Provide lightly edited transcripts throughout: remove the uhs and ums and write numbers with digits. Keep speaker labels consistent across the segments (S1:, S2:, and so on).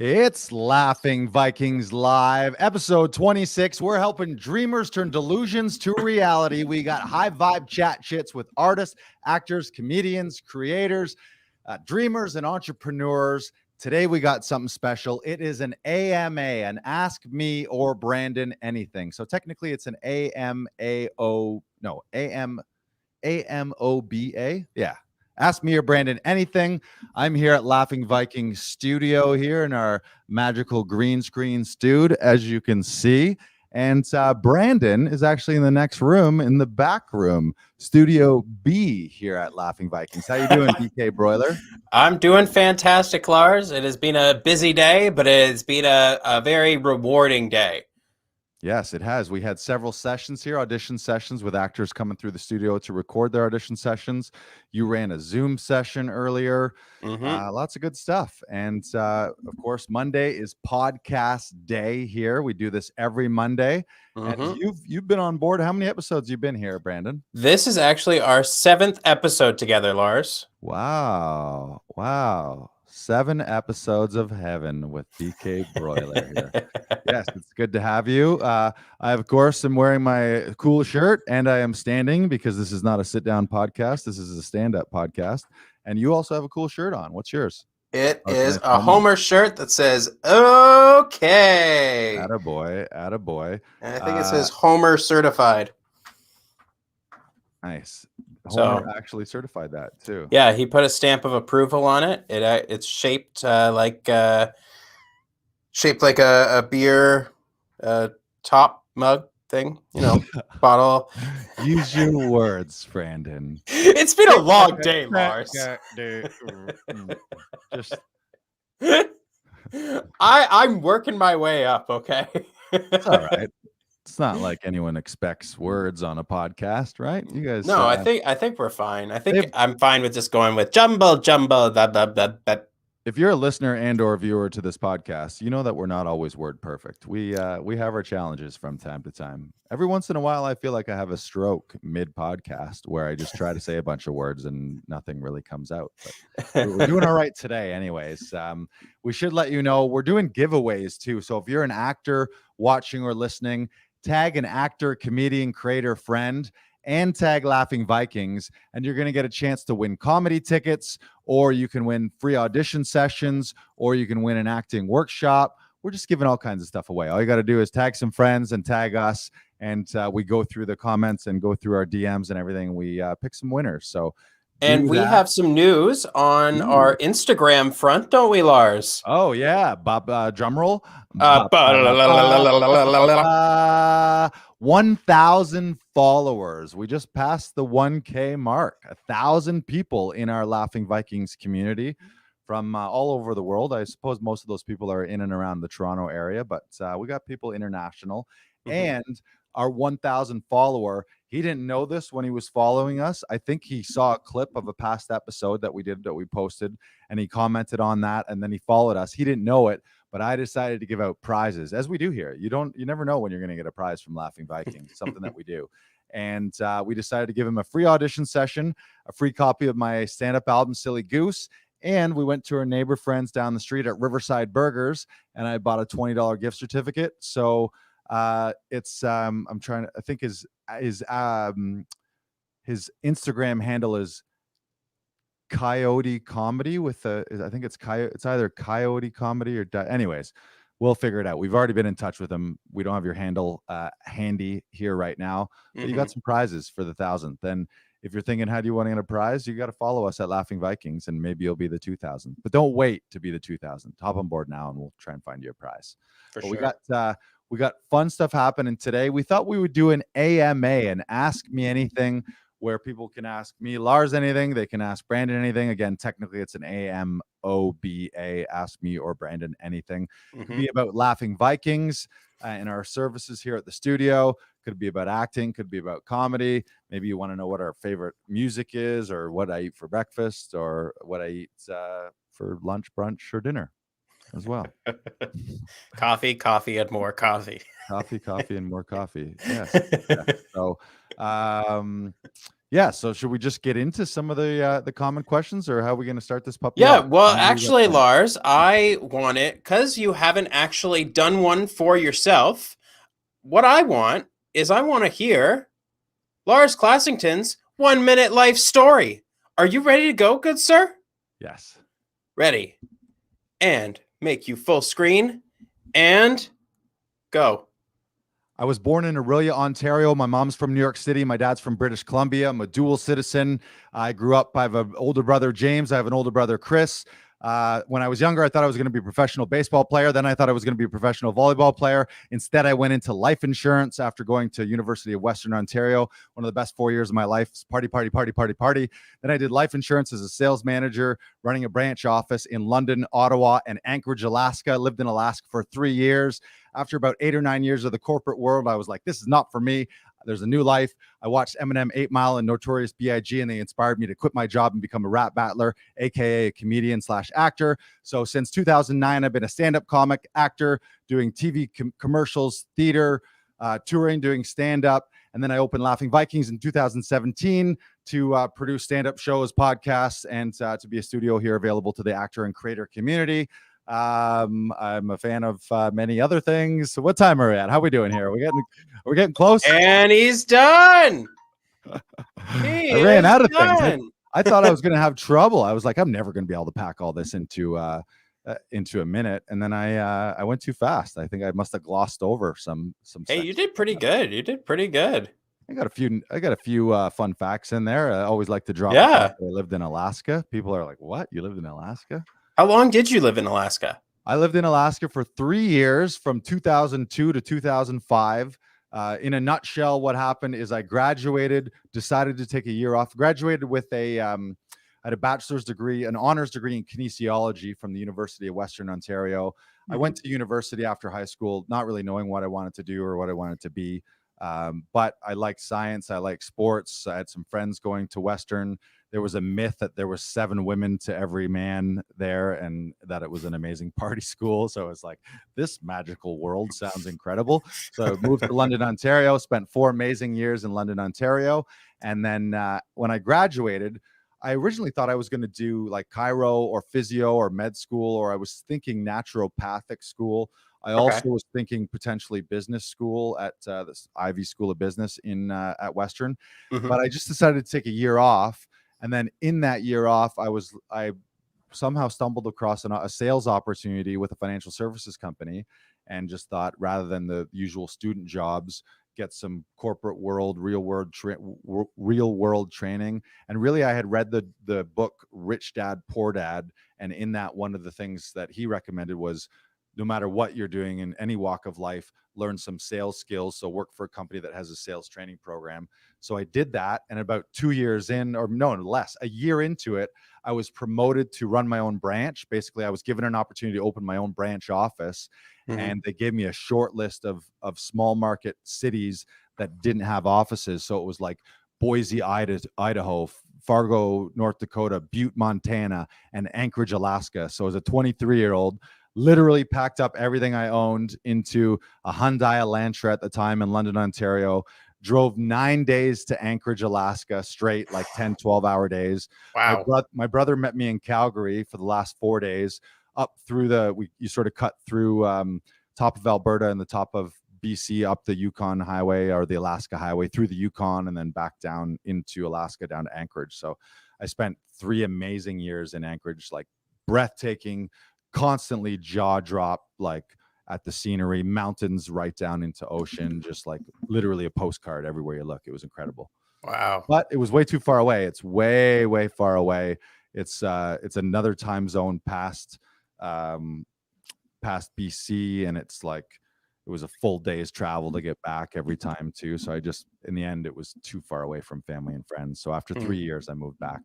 S1: It's Laughing Vikings Live, episode 26. We're helping dreamers turn delusions to reality. We got high vibe chat chits with artists, actors, comedians, creators, dreamers, and entrepreneurs. Today we got something special. It is an AMA, an Ask Me or Brandon Anything. So technically it's an AMOBA. Yeah. Ask me or Brandon anything. I'm here at Laughing Vikings studio here in our magical green screen studio, as you can see. And Brandon is actually in the next room, in the back room, Studio B here at Laughing Vikings. How you doing, BK Broiler?
S2: I'm doing fantastic, Lars. It has been a busy day, but it's been a very rewarding day.
S1: Yes, it has. We had several sessions here, audition sessions with actors coming through the studio to record their audition sessions. You ran a Zoom session earlier. Lots of good stuff. And of course, Monday is podcast day here. We do this every Monday. And you've been on board. How many episodes have you been here, Brandon?
S2: This is actually our 7th episode together, Lars.
S1: Wow. 7 episodes of heaven with BK Broiler here. Yes, it's good to have you. I, of course, am wearing my cool shirt, and I am standing because this is not a sit-down podcast. This is a stand-up podcast. And you also have a cool shirt on. What's yours?
S2: It is a Homer shirt that says, okay.
S1: Attaboy.
S2: And I think it says Homer certified.
S1: Nice. Homer actually certified that too.
S2: Yeah, he put a stamp of approval on it. It's shaped like a beer top mug thing, bottle.
S1: Use your words, Brandon.
S2: It's been a long day, Lars.
S1: Just
S2: I'm working my way up, okay?
S1: It's all right. It's not like anyone expects words on a podcast, right? You guys.
S2: No, I think we're fine. I think I'm fine with just going with jumble. That.
S1: If you're a listener and or viewer to this podcast, you know that we're not always word perfect. We have our challenges from time to time. Every once in a while, I feel like I have a stroke mid podcast where I just try to say a bunch of words and nothing really comes out. But we're doing all right today, anyways. We should let you know we're doing giveaways too. So if you're an actor watching or listening, tag an actor, comedian, creator, friend, and tag Laughing Vikings, and you're going to get a chance to win comedy tickets, or you can win free audition sessions, or you can win an acting workshop. We're just giving all kinds of stuff away. All you got to do is tag some friends and tag us, and we go through the comments and go through our DMs and everything. We pick some winners. So.
S2: And we have some news on our Instagram front, don't we, Lars?
S1: Oh, yeah. Drum roll. 1,000 followers. We just passed the 1K mark. 1,000 people in our Laughing Vikings community from all over the world. I suppose most of those people are in and around the Toronto area, but we got people international. And our 1,000 follower, he didn't know this when he was following us. I think he saw a clip of a past episode that we posted, and he commented on that, and then he followed us. He didn't know it, but I decided to give out prizes, as we do here. You never know when you're going to get a prize from Laughing Vikings, something that we do. And we decided to give him a free audition session, a free copy of my stand-up album, Silly Goose, and we went to our neighbor friends down the street at Riverside Burgers, and I bought a $20 gift certificate. So it's I'm trying to, I think his Instagram handle is Coyote Comedy with I think it's either Coyote Comedy or anyways, we'll figure it out. We've already been in touch with him. We don't have your handle handy here right now, but you got some prizes for the 1,000th. Then if you're thinking, how do you want to get a prize? You got to follow us at Laughing Vikings, and maybe you'll be the 2,000. But don't wait to be the 2,000. Hop on board now, and we'll try and find you a prize.
S2: For
S1: but
S2: sure.
S1: We got fun stuff happening today. We thought we would do an AMA, an Ask Me Anything, where people can ask me, Lars, anything. They can ask Brandon anything. Again, technically, it's an AMOBA, Ask Me or Brandon Anything. Could be about Laughing Vikings and our services here at the studio. Could be about acting. Could be about comedy. Maybe you want to know what our favorite music is, or what I eat for breakfast, or what I eat for lunch, brunch, or dinner as well.
S2: Coffee, and more coffee.
S1: Coffee, and more coffee. Yes. Yeah. So, Yeah, so should we just get into some of the common questions, or how are we going to start this puppy
S2: Yeah,
S1: off?
S2: well,
S1: What do you got
S2: actually,
S1: planned?
S2: Lars, I want it because you haven't actually done one for yourself. What I want is I want to hear Lars Classington's 1 minute life story. Are you ready to go, good sir?
S1: Yes.
S2: Ready. And make you full screen. And go.
S1: I was born in Orillia, Ontario. My mom's from New York City. My dad's from British Columbia. I'm a dual citizen. I grew up, I have an older brother, James. I have an older brother, Chris. When I was younger, I thought I was going to be a professional baseball player. Then I thought I was going to be a professional volleyball player. Instead, I went into life insurance after going to University of Western Ontario. One of the best 4 years of my life. Party, party, party, party, party. Then I did life insurance as a sales manager, running a branch office in London, Ottawa, and Anchorage, Alaska. Lived in Alaska for 3 years. After about 8 or 9 years of the corporate world, I was like, this is not for me. There's a new life. I watched Eminem, 8 Mile, and Notorious B.I.G., and they inspired me to quit my job and become a rap battler, aka a comedian / actor. So since 2009, I've been a stand-up comic, actor, doing TV commercials, theater, touring, doing stand-up. And then I opened Laughing Vikings in 2017 to produce stand-up shows, podcasts, and to be a studio here available to the actor and creator community. I'm a fan of many other things. So what time are we at? How are we doing here? Are we getting close?
S2: And he's done.
S1: I ran out of things. I thought I was going to have trouble. I was like, I'm never going to be able to pack all this into a minute. And then I went too fast. I think I must have glossed over some.
S2: Hey, you did pretty good. You did pretty good.
S1: I got a few fun facts in there. I always like to drop.
S2: Yeah.
S1: I lived in Alaska. People are like, "What? You lived in Alaska?"
S2: How long did you live in Alaska?
S1: I lived in Alaska for 3 years, from 2002 to 2005. In a nutshell, what happened is I graduated, decided to take a year off, graduated with I had a bachelor's degree, an honors degree in kinesiology from the University of Western Ontario. I went to university after high school, not really knowing what I wanted to do or what I wanted to be. But I liked science. I liked sports. I had some friends going to Western. There was a myth that there was 7 women to every man there, and that it was an amazing party school. So it's like, this magical world sounds incredible. So I moved to London, Ontario, spent 4 amazing years in London, Ontario. And then when I graduated, I originally thought I was going to do like chiro or physio or med school, or I was thinking naturopathic school. I also was thinking potentially business school at this Ivy School of Business at Western. But I just decided to take a year off. And then in that year off, I somehow stumbled across a sales opportunity with a financial services company, and just thought, rather than the usual student jobs, get some corporate world, real world training. And really, I had read the book Rich Dad, Poor Dad, and in that, one of the things that he recommended was, no matter what you're doing in any walk of life, learn some sales skills. So work for a company that has a sales training program. So I did that. And about 2 years in, or no, less, a year into it, I was promoted to run my own branch. Basically, I was given an opportunity to open my own branch office. And they gave me a short list of small market cities that didn't have offices. So it was like Boise, Idaho, Fargo, North Dakota, Butte, Montana, and Anchorage, Alaska. So as a 23-year-old, literally packed up everything I owned into a Hyundai Elantra at the time in London, Ontario, drove 9 days to Anchorage, Alaska, straight, like 10, 12-hour days.
S2: Wow.
S1: My brother met me in Calgary for the last 4 days, up through you sort of cut through top of Alberta and the top of BC, up the Yukon Highway or the Alaska Highway, through the Yukon, and then back down into Alaska, down to Anchorage. So I spent 3 amazing years in Anchorage, like breathtaking, constantly jaw drop, like at the scenery, mountains right down into ocean, just like literally a postcard everywhere you look. It was incredible.
S2: Wow.
S1: But it was way too far away. It's way, way far away. It's another time zone past BC, and it's like, it was a full day's travel to get back every time too. So I just, in the end, it was too far away from family and friends. So after 3 years, I moved back.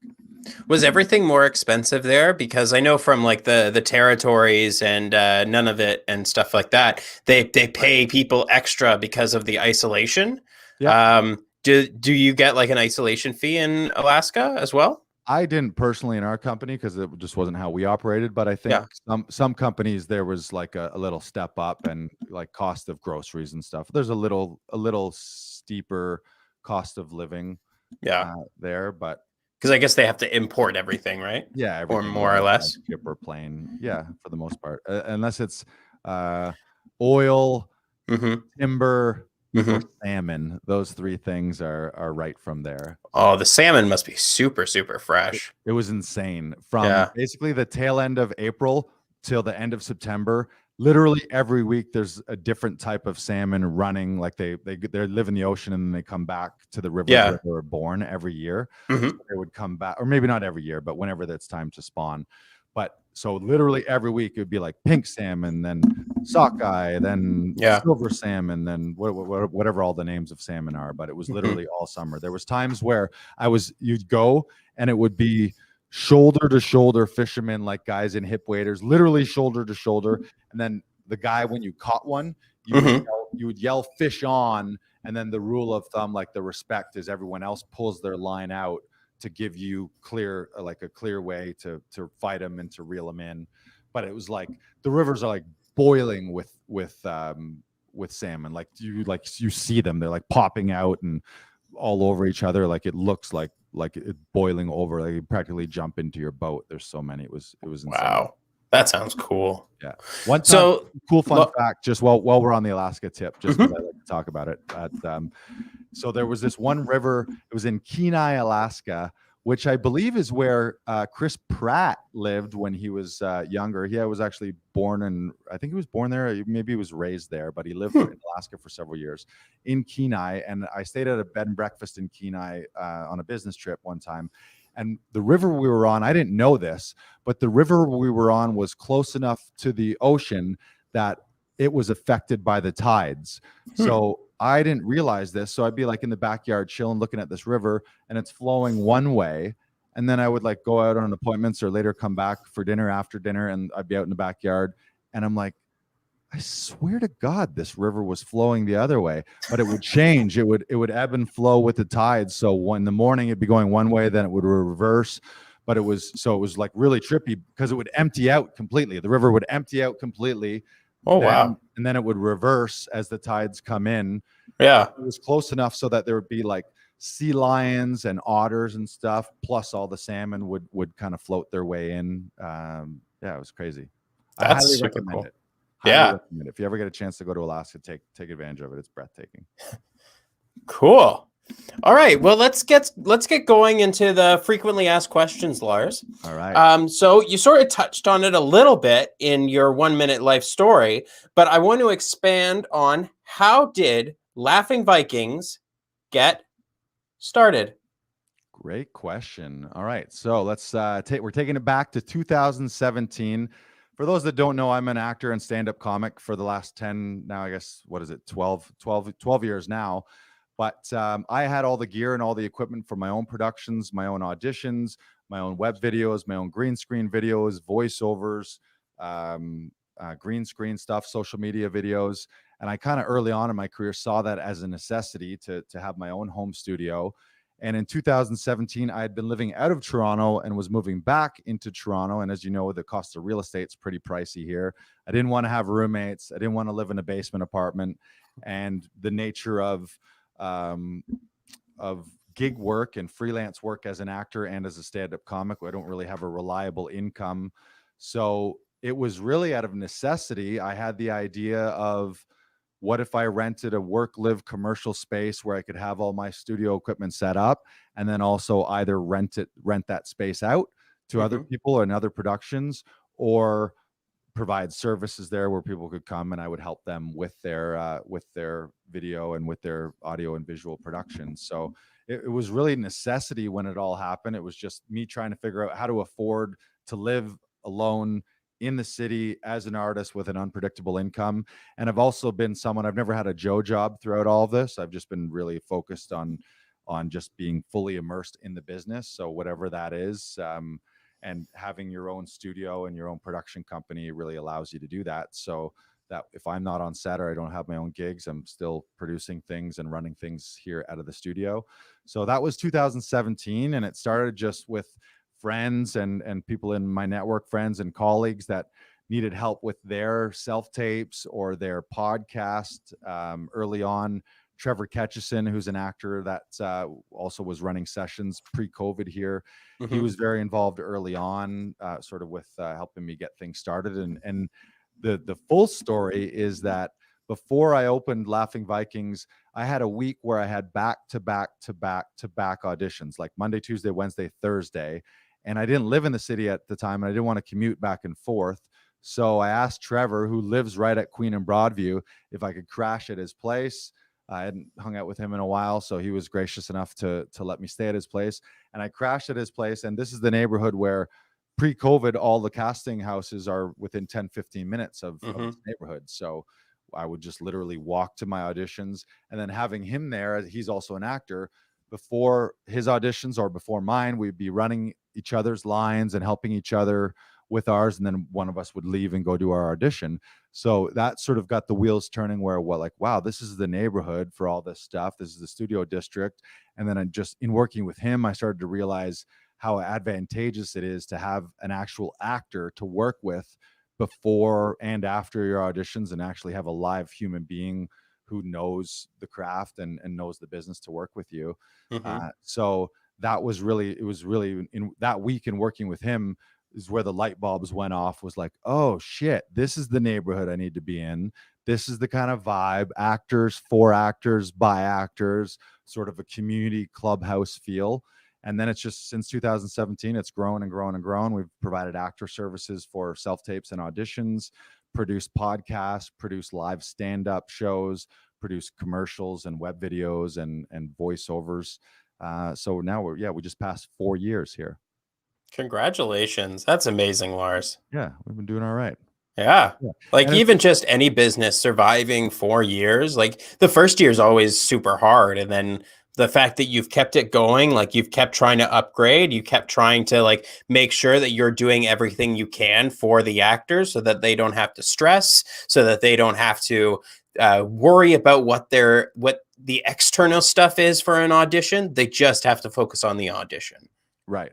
S2: Was everything more expensive there? Because I know from like the territories and Nunavut and stuff like that, they pay people extra because of the isolation.
S1: Yeah.
S2: Do you get like an isolation fee in Alaska as well?
S1: I didn't personally in our company, because it just wasn't how we operated. But I think some companies, there was like a little step up, and like cost of groceries and stuff. There's a little steeper cost of living.
S2: Yeah.
S1: There, but
S2: Because I guess they have to import everything, right?
S1: yeah,
S2: Or
S1: everything
S2: more or less.
S1: ship or plane. Yeah, for the most part, unless it's oil,
S2: Mm-hmm.
S1: timber, or
S2: Mm-hmm.
S1: salmon. Those three things are right from there.
S2: Oh, the salmon must be super, super fresh.
S1: It was insane. From
S2: Yeah.
S1: basically the tail end of April till the end of September, literally every week there's a different type of salmon running. Like they live in the ocean and then they come back to the rivers
S2: Yeah.
S1: where they were born every year.
S2: Mm-hmm.
S1: So they would come back, or maybe not every year, but whenever that's time to spawn. But so literally every week it would be like pink salmon, then sockeye, then
S2: Yeah.
S1: silver salmon, then whatever all the names of salmon are. But it was literally all summer. There was times where you'd go and it would be shoulder to shoulder fishermen, like guys in hip waders, literally shoulder to shoulder. And then the guy, when you caught one,
S2: Mm-hmm.
S1: you would yell fish on. And then the rule of thumb, like the respect, is everyone else pulls their line out to give you a clear way to fight them and to reel them in. But it was like the rivers are like boiling with salmon. Like you see them, they're like popping out and all over each other. Like it looks like it's boiling over. Like you practically jump into your boat. There's so many. It was insane.
S2: Wow. That sounds cool.
S1: Yeah. One time,
S2: So
S1: cool fun fact, just while we're on the Alaska tip, just because
S2: Mhm.
S1: I like to talk about it. So there was this one river. It was in Kenai, Alaska, which I believe is where Chris Pratt lived when he was younger. He was actually born in, I think he was born there. Maybe he was raised there, but he lived in Alaska for several years in Kenai. And I stayed at a bed and breakfast in Kenai on a business trip one time. And the river we were on, I didn't know this, but the river we were on was close enough to the ocean that it was affected by the tides. So I didn't realize this. So I'd be like in the backyard chilling, looking at this river, and it's flowing one way. And then I would like go out on appointments or later come back for dinner after dinner, and I'd be out in the backyard. And I'm like, I swear to God, this river was flowing the other way, but it would change. It would ebb and flow with the tides. So in the morning it'd be going one way, then it would reverse. But it was like really trippy because it would empty out completely. The river would empty out completely.
S2: Oh, wow.
S1: And then it would reverse as the tides come in.
S2: Yeah.
S1: It was close enough so that there would be like sea lions and otters and stuff, plus all the salmon would kind of float their way in. Yeah, it was crazy.
S2: That's
S1: I highly
S2: super
S1: recommend
S2: cool.
S1: it.
S2: Yeah.
S1: Recommend it. If you ever get a chance to go to Alaska, take advantage of it. It's breathtaking.
S2: Cool. All right. Well, let's get going into the frequently asked questions, Lars.
S1: All right.
S2: So you sort of touched on it a little bit in your 1 minute life story, but I want to expand on how did Laughing Vikings get started?
S1: Great question. All right. So let's we're taking it back to 2017. For those that don't know, I'm an actor and stand-up comic for the last 10, now I guess, what is it, 12 years now. But I had all the gear and all the equipment for my own productions, my own auditions, my own web videos, my own green screen videos, voiceovers, green screen stuff, social media videos. And I kind of early on in my career saw that as a necessity to have my own home studio. And in 2017, I had been living out of Toronto and was moving back into Toronto. And as you know, the cost of real estate is pretty pricey here. I didn't want to have roommates. I didn't want to live in a basement apartment. And the nature of gig work and freelance work as an actor and as a stand-up comic, I don't really have a reliable income. So it was really out of necessity. I had the idea of, what if I rented a work-live commercial space where I could have all my studio equipment set up, and then also either rent that space out to other people and other productions, or provide services there where people could come and I would help them with their video and with their audio and visual productions. So it was really necessity when it all happened. It was just me trying to figure out how to afford to live alone in the city as an artist with an unpredictable income. And I've also been someone, I've never had a Joe job throughout all of this. I've just been really focused on just being fully immersed in the business. So whatever that is, and having your own studio and your own production company really allows you to do that. So that if I'm not on set or I don't have my own gigs, I'm still producing things and running things here out of the studio. So that was 2017. And it started just with friends and people in my network, friends and colleagues that needed help with their self tapes or their podcast early on. Trevor Ketchison, who's an actor that also was running sessions pre-COVID here. He was very involved early on, sort of with helping me get things started. And the full story is that before I opened Laughing Vikings, I had a week where I had back-to-back auditions, like Monday, Tuesday, Wednesday, Thursday. And I didn't live in the city at the time, and I didn't want to commute back and forth. So I asked Trevor, who lives right at Queen and Broadview, if I could crash at his place. I hadn't hung out with him in a while, so he was gracious enough to let me stay at his place. And I crashed at his place, and this is the neighborhood where pre-COVID, all the casting houses are within 10, 15 minutes of this neighborhood. So I would just literally walk to my auditions, and then having him there, he's also an actor, before his auditions or before mine, we'd be running each other's lines and helping each other with ours, and then one of us would leave and go do our audition. So that sort of got the wheels turning where, well, like, wow, this is the neighborhood for all this stuff. This is the studio district. And then I just, in working with him, I started to realize how advantageous it is to have an actual actor to work with before and after your auditions, and actually have a live human being who knows the craft and knows the business to work with you. So that was really, it was really in that week in working with him is where the light bulbs went off. Was like, oh shit, this is the neighborhood I need to be in. This is the kind of vibe, actors for actors by actors, sort of a community clubhouse feel. And then it's just, since 2017, it's grown and grown and grown. We've provided actor services for self-tapes and auditions, produced podcasts, produced live stand-up shows, produced commercials and web videos and voiceovers. So now we just passed 4 years here.
S2: Congratulations. That's amazing, Lars.
S1: Yeah, we've been doing all right.
S2: Yeah. Like,
S1: And
S2: even just any business surviving 4 years, like the first year is always super hard. And then the fact that you've kept it going, like you've kept trying to upgrade, you kept trying to like make sure that you're doing everything you can for the actors so that they don't have to stress, so that they don't have to worry about what the external stuff is for an audition. They just have to focus on the audition.
S1: Right.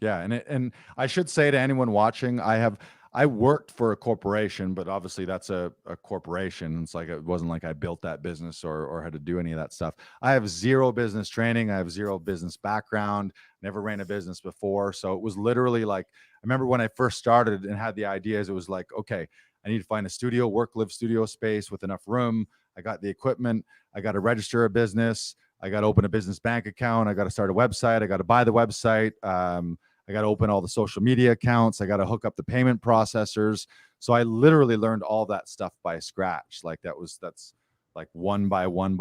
S1: Yeah, and I should say to anyone watching, I worked for a corporation, but obviously that's a corporation. It's like, it wasn't like I built that business or had to do any of that stuff. I have zero business training. I have zero business background, never ran a business before. So it was literally like, I remember when I first started and had the ideas, it was like, okay, I need to find a studio, work, live studio space with enough room. I got the equipment. I got to register a business. I got to open a business bank account. I got to start a website. I got to buy the website. I got to open all the social media accounts. I got to hook up the payment processors. So I literally learned all that stuff by scratch. Like that's like one by one,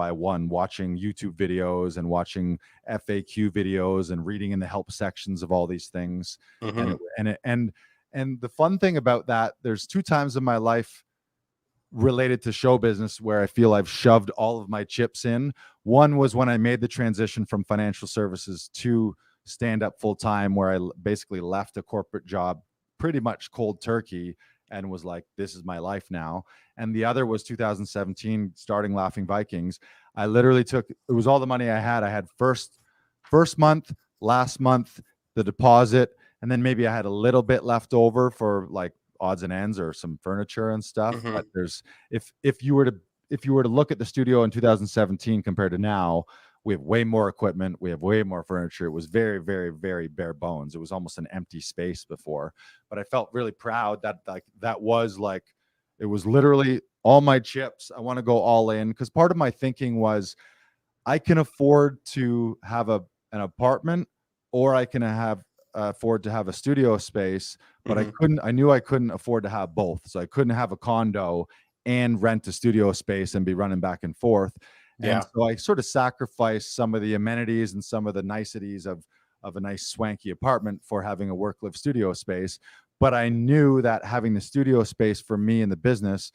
S1: watching YouTube videos and watching FAQ videos and reading in the help sections of all these things. And the fun thing about that, there's 2 times in my life related to show business where I feel I've shoved all of my chips in. One was when I made the transition from financial services to stand up full time, where I basically left a corporate job pretty much cold turkey and was like, this is my life now. And the other was 2017, starting Laughing Vikings. I literally took, it was all the money I had. I had first month, last month, the deposit, and then maybe I had a little bit left over for like odds and ends or some furniture and stuff. But there's, if you were to look at the studio in 2017 compared to now, we have way more equipment. We have way more furniture. It was very, very, very bare bones. It was almost an empty space before, but I felt really proud that that was like, it was literally all my chips. I want to go all in, because part of my thinking was I can afford to have an apartment, or I can afford to have a studio space, but I knew I couldn't afford to have both. So I couldn't have a condo and rent a studio space and be running back and forth. And so I sort of sacrificed some of the amenities and some of the niceties of a nice swanky apartment for having a work live studio space. But I knew that having the studio space for me in the business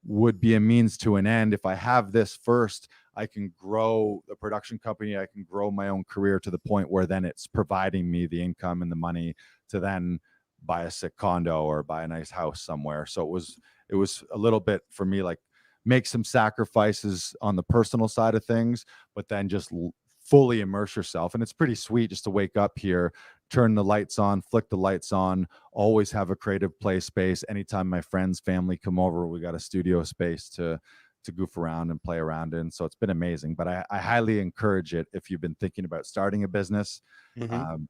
S1: would be a means to an end. If I have this first, I can grow the production company. I can grow my own career to the point where then it's providing me the income and the money to then buy a sick condo or buy a nice house somewhere. So it was a little bit for me, like, make some sacrifices on the personal side of things, but then just fully immerse yourself. And it's pretty sweet just to wake up here, turn the lights on, flick the lights on, always have a creative play space. Anytime my friends, family come over, we got a studio space to to goof around and play around in. So it's been amazing. But I highly encourage it if you've been thinking about starting a business.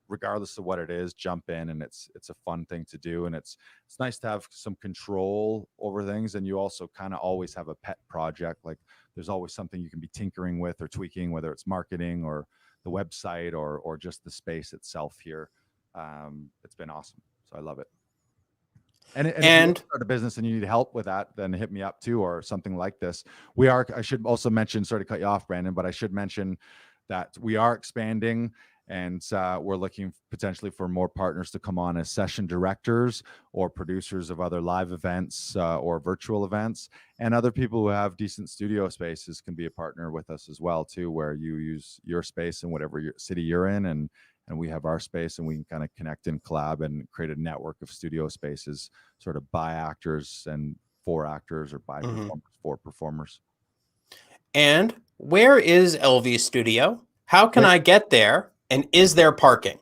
S1: Regardless of what it is, jump in, and it's a fun thing to do, and it's nice to have some control over things, and you also kind of always have a pet project. Like there's always something you can be tinkering with or tweaking, whether it's marketing or the website or just the space itself here. It's been awesome, so I love it. And if you want to start a business and you need help with that, then hit me up too, or something like this. I should also mention, sorry to cut you off, Brandon, but I should mention that we are expanding, and we're looking potentially for more partners to come on as session directors or producers of other live events or virtual events. And other people who have decent studio spaces can be a partner with us as well too, where you use your space in whatever city you're in, and we have our space, and we can kind of connect and collab and create a network of studio spaces, sort of by actors and for actors, or by performers for performers.
S2: And where is LV Studio? How can I get there? And is there parking?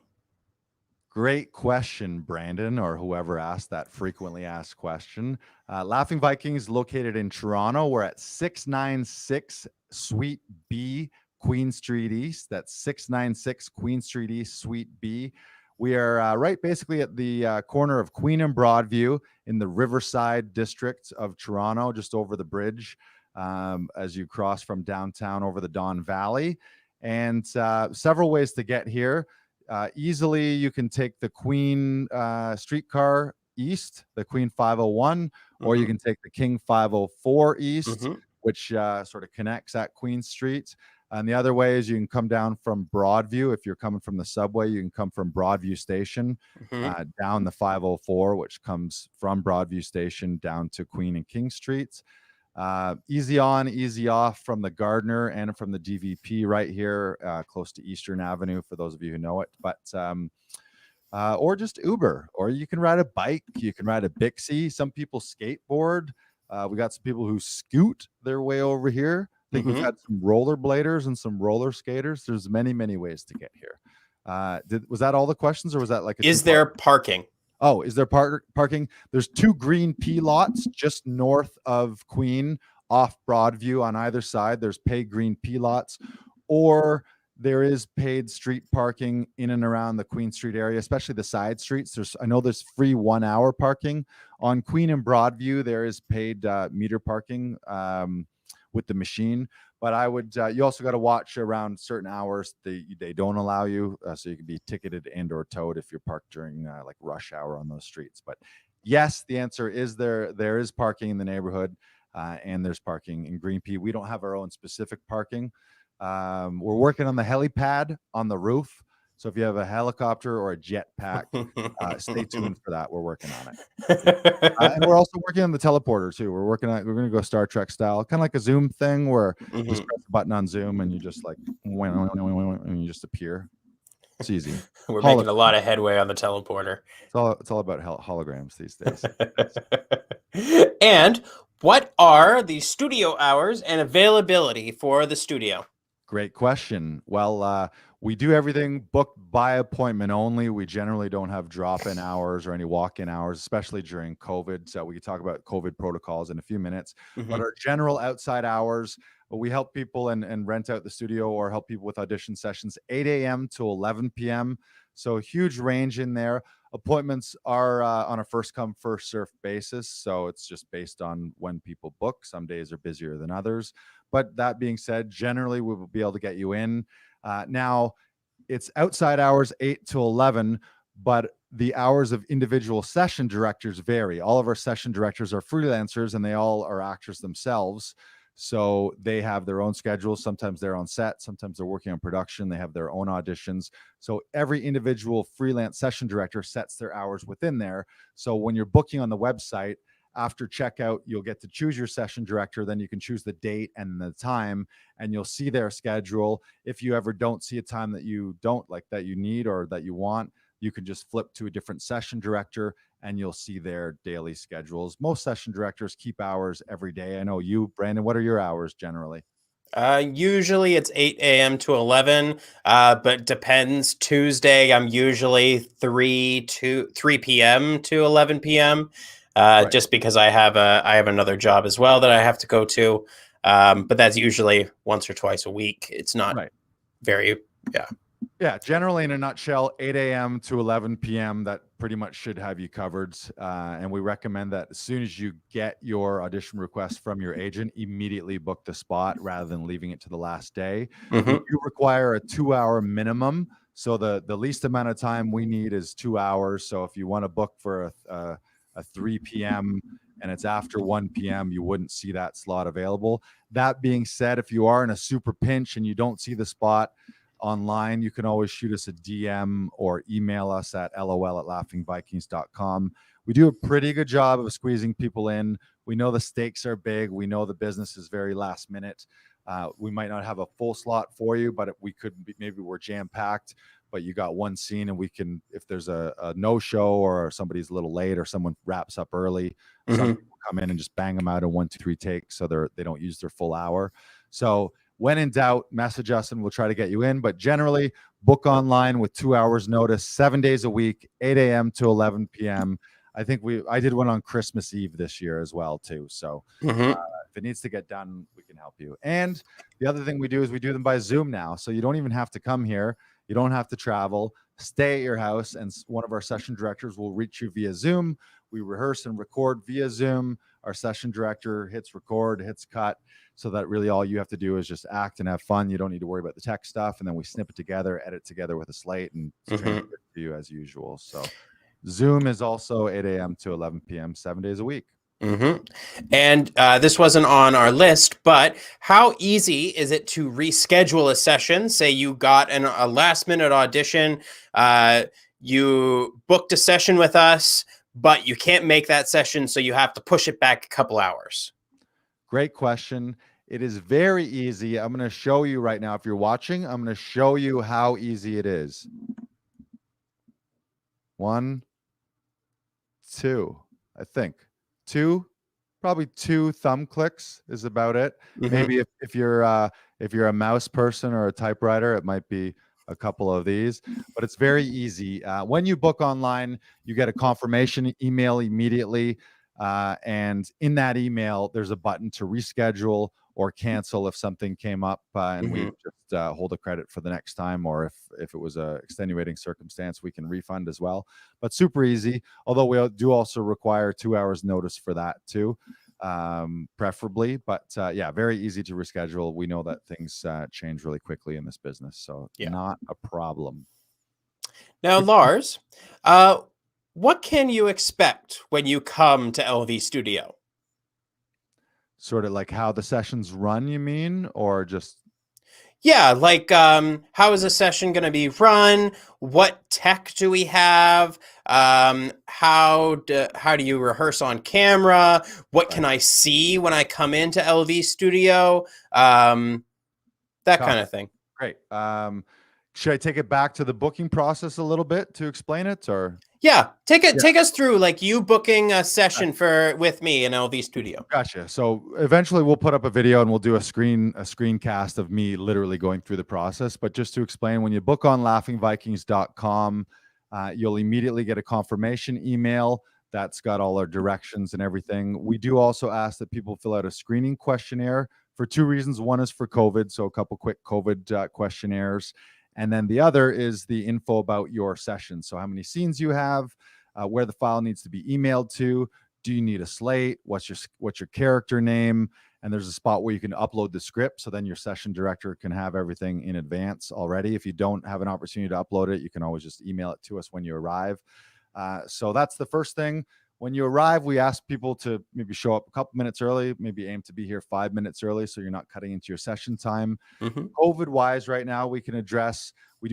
S1: Great question, Brandon, or whoever asked that frequently asked question. Laughing Vikings, located in Toronto. We're at 696 Suite B, Queen Street East. That's 696 Queen Street East, Suite B. We are right basically at the corner of Queen and Broadview in the Riverside district of Toronto, just over the bridge as you cross from downtown over the Don Valley. And several ways to get here. Easily, you can take the Queen streetcar east, the Queen 501, or you can take the King 504 east, which sort of connects at Queen Street. And the other way is you can come down from Broadview. If you're coming from the subway, you can come from Broadview Station down the 504, which comes from Broadview Station down to Queen and King Streets. Easy on, easy off from the Gardner and from the DVP right here, close to Eastern Avenue, for those of you who know it. But or just Uber, or you can ride a bike, you can ride a Bixie. Some people skateboard. We got some people who scoot their way over here. I think we've had some rollerbladers and some roller skaters. There's many, many ways to get here. Was that all the questions, or was that like
S2: is there parking?
S1: Oh, is there parking? There's 2 green P lots just north of Queen, off Broadview on either side. There's paid green P lots, or there is paid street parking in and around the Queen Street area, especially the side streets. I know there's free 1-hour parking on Queen and Broadview. There is paid meter parking with the machine. But I would, you also got to watch around certain hours. They don't allow you, so you can be ticketed and or towed if you're parked during like rush hour on those streets. But yes, the answer is there is parking in the neighborhood, and there's parking in Green Pea. We don't have our own specific parking. We're working on the helipad on the roof. So if you have a helicopter or a jetpack, stay tuned for that. We're working on it. And we're also working on the teleporter too. We're going to go Star Trek style, kind of like a Zoom thing where you just press a button on Zoom and you just like, and you just appear. It's easy.
S2: We're making a lot of headway on the teleporter.
S1: It's all about holograms these days.
S2: And what are the studio hours and availability for the studio?
S1: Great question. Well, we do everything booked by appointment only. We generally don't have drop-in hours or any walk-in hours, especially during COVID. So we can talk about COVID protocols in a few minutes. But our general outside hours, we help people and rent out the studio or help people with audition sessions 8 a.m. to 11 p.m. So a huge range in there. Appointments are on a first come, first served basis. So it's just based on when people book. Some days are busier than others. But that being said, generally we will be able to get you in. Now, it's outside hours 8 to 11, but the hours of individual session directors vary. All of our session directors are freelancers, and they all are actors themselves. So they have their own schedules. Sometimes they're on set. Sometimes they're working on production. They have their own auditions. So every individual freelance session director sets their hours within there. So when you're booking on the website, after checkout, you'll get to choose your session director. Then you can choose the date and the time, and you'll see their schedule. If you ever don't see a time that you don't like, that you need or that you want, you can just flip to a different session director and you'll see their daily schedules. Most session directors keep hours every day. I know you, Brandon, what are your hours generally?
S2: Usually it's 8 a.m. to 11, but depends. Tuesday, I'm usually 3 p.m. to 11 p.m. Right. Just because I have another job as well that I have to go to. But that's usually once or twice a week. It's not
S1: Right.
S2: very,
S1: Yeah, generally in a nutshell, 8 a.m. to 11 p.m. That pretty much should have you covered. And we recommend that as soon as you get your audition request from your agent, immediately book the spot rather than leaving it to the last day. We
S2: Mhm.
S1: do require a 2-hour minimum. So the least amount of time we need is 2 hours. So if you want to book for a 3 p.m. and it's after 1 p.m., you wouldn't see that slot available. That being said, if you are in a super pinch and you don't see the spot online, you can always shoot us a DM or email us at lol@laughingvikings.com. We do a pretty good job of squeezing people in. We know the stakes are big. We know the business is very last minute. We might not have a full slot for you, but we could be, maybe we're jam packed, but you got one scene and we can, if there's a no show or somebody's a little late or someone wraps up early, some
S2: Mhm.
S1: people come in and just bang them out in 1, 2, 3 takes. So they don't use their full hour. So when in doubt, message us and we'll try to get you in. But generally, book online with 2 hours notice, 7 days a week, 8 a.m. to 11 p.m. I think I did one on Christmas Eve this year as well too. So
S2: Mhm.
S1: if it needs to get done, we can help you. And the other thing we do is we do them by Zoom now. So you don't even have to come here. You don't have to travel. Stay at your house and one of our session directors will reach you via Zoom. We rehearse and record via Zoom. Our session director hits record, hits cut, so that really all you have to do is just act and have fun. You don't need to worry about the tech stuff. And then we snip it together, edit together with a slate, and it's
S2: Mhm.
S1: transferred to you as usual. So Zoom is also 8 a.m. to 11 p.m., 7 days a week.
S2: Mhm. And this wasn't on our list, but how easy is it to reschedule a session? Say you got a last minute audition, you booked a session with us, but you can't make that session, so you have to push it back a couple hours.
S1: Great question. It is very easy. I'm going to show you right now. If you're watching, I'm going to show you how easy it is. 1, 2, I think. 2, probably 2 thumb clicks is about it.
S2: Mhm.
S1: Maybe if you're a mouse person or a typewriter, it might be a couple of these, but it's very easy. When you book online, you get a confirmation email immediately. And in that email, there's a button to reschedule or cancel if something came up, and we
S2: Mhm.
S1: just hold a credit for the next time. Or if it was a extenuating circumstance, we can refund as well. But super easy. Although we do also require 2 hours notice for that too, preferably. But yeah, very easy to reschedule. We know that things change really quickly in this business, so
S2: Yeah.
S1: not a problem.
S2: Now, Lars, uh, what can you expect when you come to LV Studio?
S1: Sort of like how the sessions run, you mean, or just
S2: Yeah, like how is a session going to be run? What tech do we have? How do you rehearse on camera? What can
S1: right?
S2: I see when I come into LV Studio? That
S1: Got
S2: kind
S1: it.
S2: of thing.
S1: Great. Should I take it back to the booking process a little bit to explain it, or?
S2: Yeah,
S1: Yeah.
S2: take us through like you booking a session with me in LV Studio.
S1: Gotcha. So eventually we'll put up a video and we'll do a screencast of me literally going through the process. But just to explain, when you book on laughingvikings.com, you'll immediately get a confirmation email that's got all our directions and everything. We do also ask that people fill out a screening questionnaire for 2 reasons. One is for COVID, so a couple quick COVID questionnaires. And then the other is the info about your session. So how many scenes you have, where the file needs to be emailed to. Do you need a slate? What's your character name? And there's a spot where you can upload the script, so then your session director can have everything in advance already. If you don't have an opportunity to upload it, you can always just email it to us when you arrive. So that's the first thing. When you arrive, we ask people to maybe show up a couple minutes early, maybe aim to be here 5 minutes early so you're not cutting into your session time.
S2: Mhm.
S1: COVID wise, right now, we do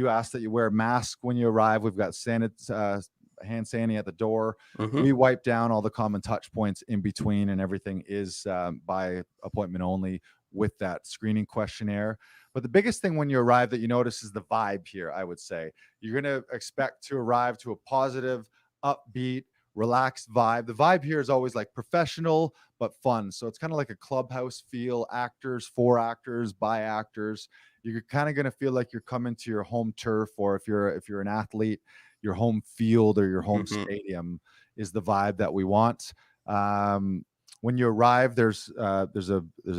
S1: ask that you wear a mask when you arrive. We've got hand sanitizer at the door.
S2: Mhm.
S1: We wipe down all the common touch points in between, and everything is by appointment only with that screening questionnaire. But the biggest thing when you arrive that you notice is the vibe here. I would say you're going to expect to arrive to a positive, upbeat, relaxed vibe. The vibe here is always like professional but fun. So it's kind of like a clubhouse feel, actors, for actors, by actors. You're kind of going to feel like you're coming to your home turf, or if you're an athlete, your home field or your home
S2: Mhm.
S1: stadium is the vibe that we want. when you arrive, there's a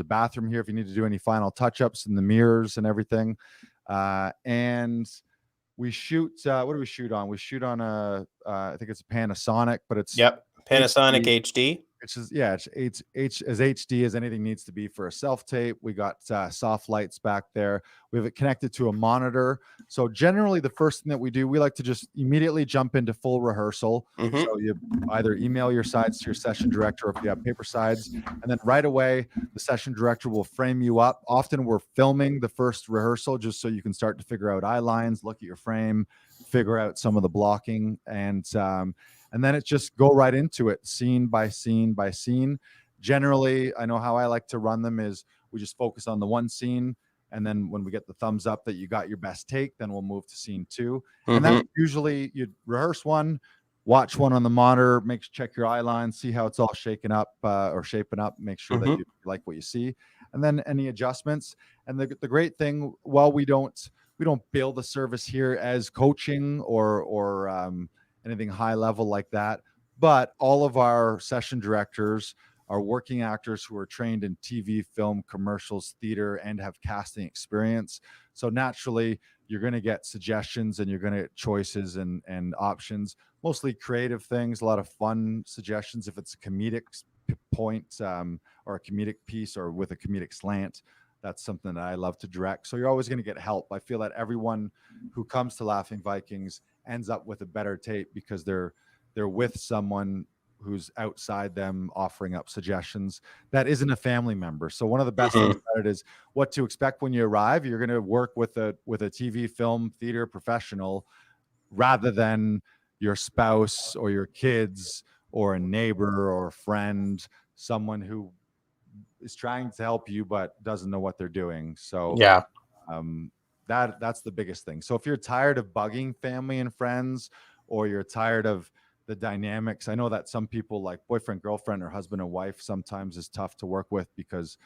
S1: bathroom here if you need to do any final touch-ups in the mirrors and everything. And we shoot, what do we shoot on? We shoot on I think it's a Panasonic, but it's
S2: Panasonic HD.
S1: It's just, it's as HD as anything needs to be for a self-tape. We got soft lights back there. We have it connected to a monitor. So generally the first thing that we do, we like to just immediately jump into full rehearsal. So you either email your sides to your session director, or if you have paper sides, and then right away the session director will frame you up. Often we're filming the first rehearsal just so you can start to figure out eye lines, look at your frame, figure out some of the blocking, and then it's just go right into it, scene by scene by scene. Generally, I know how I like to run them is we just focus on the one scene, and then when we get the thumbs up that you got your best take, then we'll move to scene 2. And then usually you rehearse one, watch one on the monitor, check your eye line, see how it's all shaken up or shaping up, make sure that you like what you see, and then any adjustments. And the great thing, while we don't bill the service here as coaching or anything high level like that, but all of our session directors are working actors who are trained in TV, film, commercials, theater, and have casting experience. So naturally, you're going to get suggestions and you're going to get choices and options, mostly creative things, a lot of fun suggestions. If it's a comedic point or a comedic piece or with a comedic slant, that's something that I love to direct. So you're always going to get help. I feel that everyone who comes to Laughing Vikings ends up with a better tape because they're with someone who's outside them offering up suggestions that isn't a family member. So one of the best things about it is what to expect when you arrive. You're going to work with a TV, film, theater professional rather than your spouse or your kids or a neighbor or a friend, someone who is trying to help you but doesn't know what they're doing. So that's the biggest thing. So if you're tired of bugging family and friends, or you're tired of the dynamics, I know that some people like boyfriend, girlfriend, or husband and wife sometimes is tough to work with because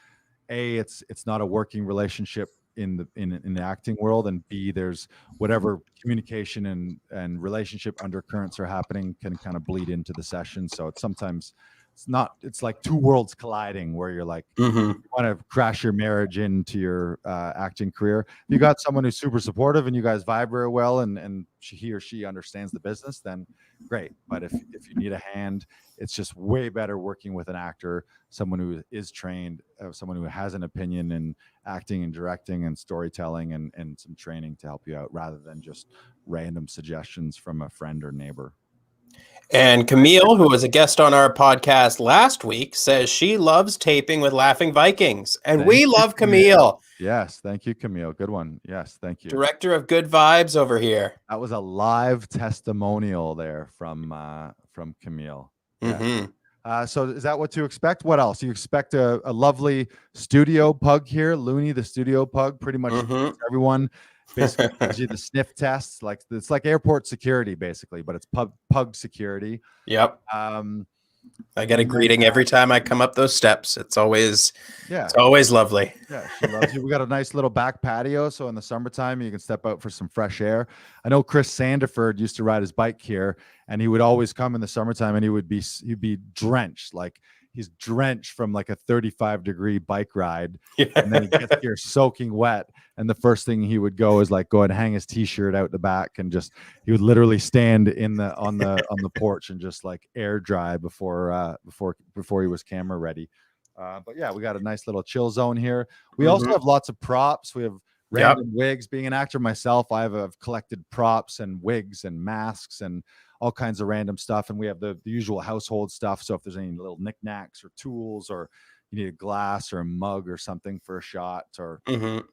S1: it's not a working relationship in the acting world, and B, there's whatever communication and relationship undercurrents are happening can kind of bleed into the session. So it's like two worlds colliding where you're like, you want to crash your marriage into your acting career. If you got someone who's super supportive and you guys vibe very well and he or she understands the business, then great. But if you need a hand, it's just way better working with an actor, someone who is trained, someone who has an opinion in acting and directing and storytelling and some training to help you out, rather than just random suggestions from a friend or neighbor.
S2: And Camille, who was a guest on our podcast last week, says she loves taping with Laughing Vikings. And we love Camille.
S1: Yes. Thank you, Camille. Good one. Yes. Thank you.
S2: Director of Good Vibes over here.
S1: That was a live testimonial there from Camille. So is that what to expect? What else? You expect a lovely studio pug here, Looney, the studio pug, pretty much everyone. Basically gives you the sniff tests, like it's like airport security basically, but it's pug security.
S2: Yep. I get a greeting every time I come up those steps. It's always lovely.
S1: Yeah, she loves you. We got a nice little back patio, so in the summertime you can step out for some fresh air. I know Chris Sandiford used to ride his bike here, and he would always come in the summertime, and he'd be drenched, like he's drenched from like a 35-degree bike ride, and then he gets here soaking wet. And the first thing he would go is like go and hang his t-shirt out the back, and he would literally stand on the porch and just like air dry before he was camera ready. But yeah, we got a nice little chill zone here. We also have lots of props. We have random wigs. Being an actor myself, I've collected props and wigs and masks and all kinds of random stuff. And we have the usual household stuff. So if there's any little knickknacks or tools, or you need a glass or a mug or something for a shot, or and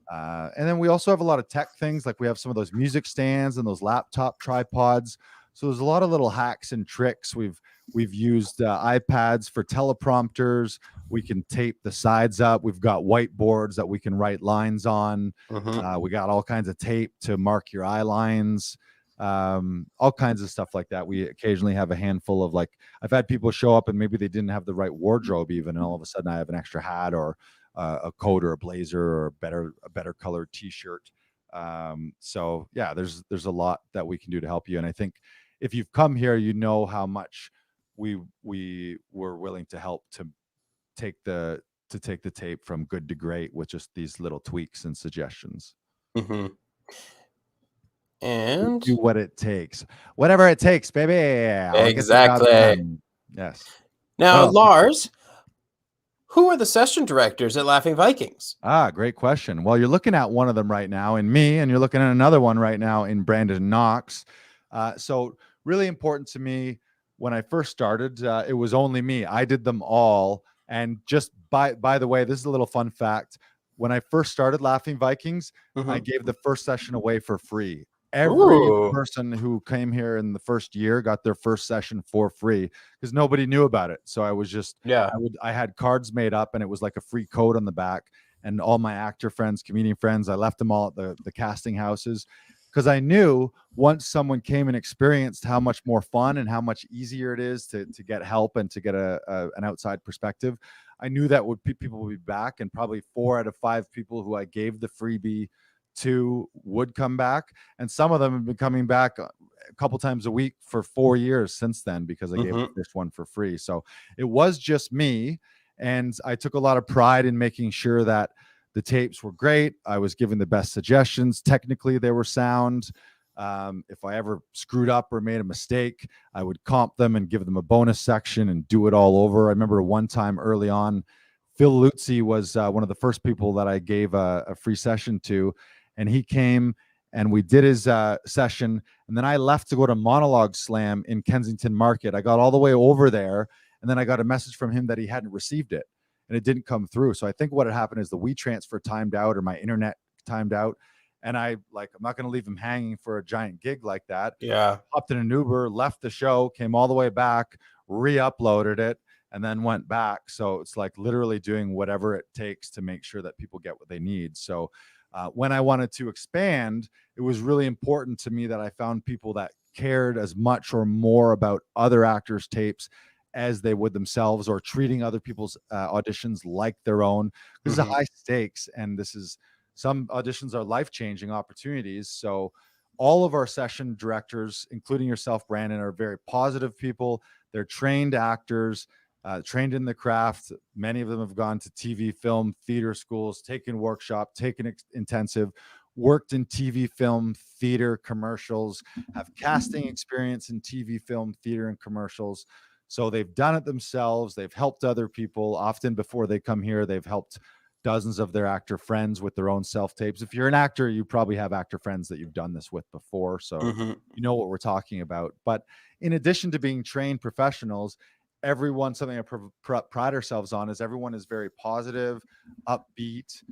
S1: then we also have a lot of tech things, like we have some of those music stands and those laptop tripods. So there's a lot of little hacks and tricks. We've used iPads for teleprompters. We can tape the sides up. We've got whiteboards that we can write lines on. We got all kinds of tape to mark your eye lines. All kinds of stuff like that. We occasionally have a handful of, like, I've had people show up and maybe they didn't have the right wardrobe even, and all of a sudden I have an extra hat or a coat or a blazer or a better colored t-shirt. So yeah, there's a lot that we can do to help you. And I think if you've come here, you know how much we were willing to help to take the tape from good to great with just these little tweaks and suggestions.
S2: Mm-hmm. And
S1: do what it takes, whatever it takes, baby. I'll get the job
S2: exactly.
S1: done. Yes.
S2: Now, Lars, who are the session directors at Laughing Vikings?
S1: Great question. Well, you're looking at one of them right now in me, and you're looking at another one right now in Brandon Knox. So really important to me when I first started, it was only me. I did them all. And just by the way, this is a little fun fact. When I first started Laughing Vikings, I gave the first session away for free. Every person who came here in the first year got their first session for free because nobody knew about it. So I was just, I had cards made up and it was like a free code on the back. And all my actor friends, comedian friends, I left them all at the casting houses because I knew once someone came and experienced how much more fun and how much easier it is to get help and to get an outside perspective, I knew that people would be back, and probably 4 out of 5 people who I gave the freebie to would come back, and some of them have been coming back a couple times a week for 4 years since then because I gave the first one for free. So it was just me, and I took a lot of pride in making sure that the tapes were great. I was giving the best suggestions. Technically, they were sound. If I ever screwed up or made a mistake, I would comp them and give them a bonus section and do it all over. I remember one time early on, Phil Luzzi was one of the first people that I gave a free session to, and he came and we did his session, and then I left to go to Monologue Slam in Kensington Market. I got all the way over there, and then I got a message from him that he hadn't received it, and it didn't come through. So I think what had happened is the WeTransfer timed out or my internet timed out, and I'm not going to leave him hanging for a giant gig like that.
S2: Yeah.
S1: Hopped in an Uber, left the show, came all the way back, re-uploaded it, and then went back. So it's like literally doing whatever it takes to make sure that people get what they need. So when I wanted to expand, it was really important to me that I found people that cared as much or more about other actors' tapes as they would themselves, or treating other people's auditions like their own. This is a high stakes, and some auditions are life-changing opportunities. So all of our session directors, including yourself, Brandon, are very positive people. They're trained actors, trained in the craft. Many of them have gone to TV, film, theater schools, taken workshop, taken intensive, worked in TV, film, theater, commercials, have casting experience in TV, film, theater, and commercials. So they've done it themselves. They've helped other people. Often before they come here, they've helped dozens of their actor friends with their own self-tapes. If you're an actor, you probably have actor friends that you've done this with before. So you know what we're talking about. But in addition to being trained professionals, something I pride ourselves on is everyone is very positive, upbeat,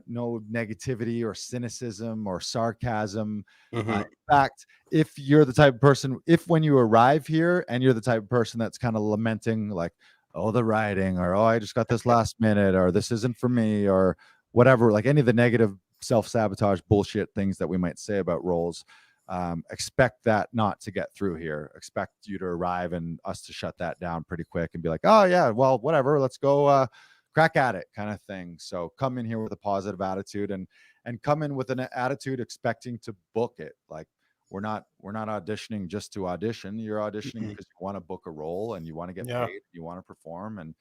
S1: no negativity or cynicism or sarcasm. In fact, if you're the type of person, when you arrive here and you're the type of person that's kind of lamenting, like, oh, the writing, or, oh, I just got this last minute, or this isn't for me, or whatever, like any of the negative self-sabotage bullshit things that we might say about roles, expect that not to get through here. Expect you to arrive and us to shut that down pretty quick and be like, oh yeah, well, whatever, let's go crack at it, kind of thing. So come in here with a positive attitude, and come in with an attitude expecting to book it. Like, we're not auditioning just to audition. You're auditioning because you want to book a role, and you want to get paid, you want to perform, and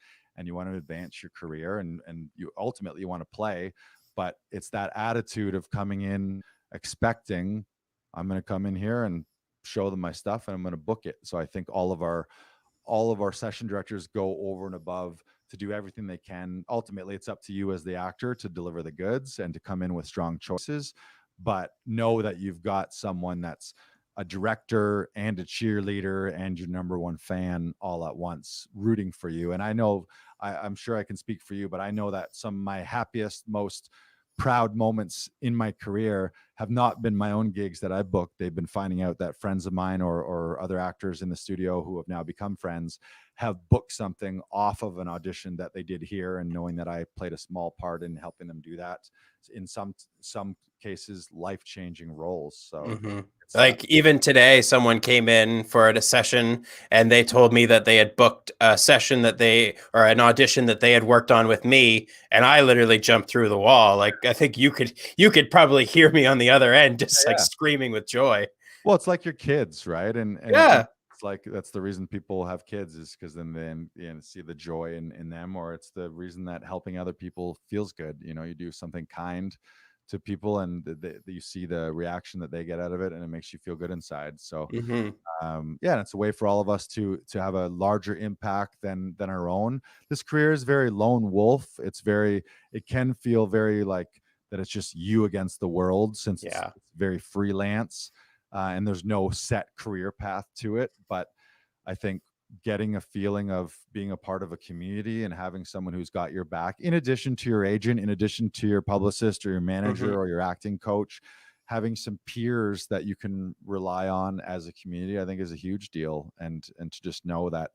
S1: you want to advance your career, and you ultimately want to play. But it's that attitude of coming in expecting, I'm going to come in here and show them my stuff, and I'm going to book it. So I think all of our session directors go over and above to do everything they can. Ultimately, it's up to you as the actor to deliver the goods and to come in with strong choices, but know that you've got someone that's a director and a cheerleader and your number one fan all at once, rooting for you. And I know, I'm sure I can speak for you, but I know that some of my happiest, most proud moments in my career have not been my own gigs that I booked. They've been finding out that friends of mine or other actors in the studio who have now become friends have booked something off of an audition that they did here, and knowing that I played a small part in helping them do that, in some cases life-changing roles. So
S2: like even today, someone came in for a session and they told me that they had booked a session or an audition that they had worked on with me, and I literally jumped through the wall. Like, I think you could probably hear me on the other end, just like screaming with joy.
S1: Well, it's like your kids, right? And
S2: yeah,
S1: it's like that's the reason people have kids, is because then see the joy in them, or it's the reason that helping other people feels good. You do something kind to people, and you see the reaction that they get out of it, and it makes you feel good inside. So
S2: Mm-hmm.
S1: yeah, and it's a way for all of us to have a larger impact than our own. This career is very lone wolf. It can feel very like that it's just you against the world, since it's
S2: Yeah.
S1: very freelance, and there's no set career path to it. But I think getting a feeling of being a part of a community and having someone who's got your back, in addition to your agent, in addition to your publicist or your manager
S2: Mm-hmm.
S1: or your acting coach, having some peers that you can rely on as a community, I think is a huge deal. And to just know that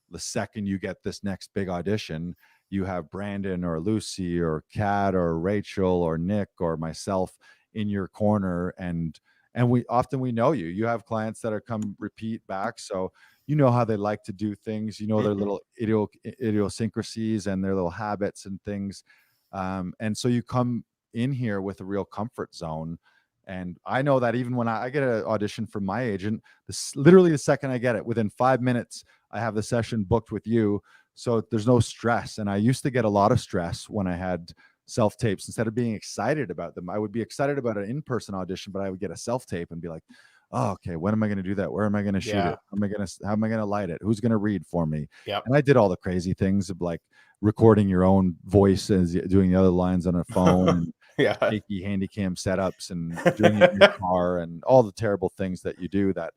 S1: the second you get this next big audition, you have Brandon or Lucy or Kat or Rachel or Nick or myself in your corner. And we know you have clients that are come repeat back, so how they like to do things, their
S2: Mm-hmm.
S1: little idiosyncrasies and their little habits and things, and so you come in here with a real comfort zone. And I know that even when I get an audition from my agent, literally the second I get it, within 5 minutes I have the session booked with you. So there's no stress. And I used to get a lot of stress when I had self tapes. Instead of being excited about them, I would be excited about an in-person audition, but I would get a self tape and be like, oh, okay, when am I going to do that? Where am I going to shoot
S2: Yeah.
S1: it? How am I going to light it? Who's going to read for me?
S2: Yep.
S1: And I did all the crazy things of like recording your own voice and doing the other lines on a phone, and
S2: Yeah.
S1: shaky handy cam setups, and doing it in your car, and all the terrible things that you do that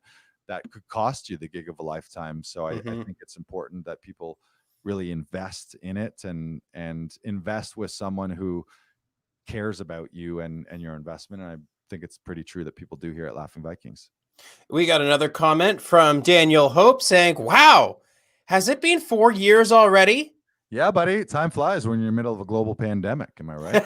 S1: could cost you the gig of a lifetime. So I think it's important that people really invest in it, and invest with someone who cares about you and your investment. And I think it's pretty true that people do here at Laughing Vikings.
S2: We got another comment from Daniel Hope saying, wow, has it been 4 years already?
S1: Yeah, buddy. Time flies when you're in the middle of a global pandemic. Am I right?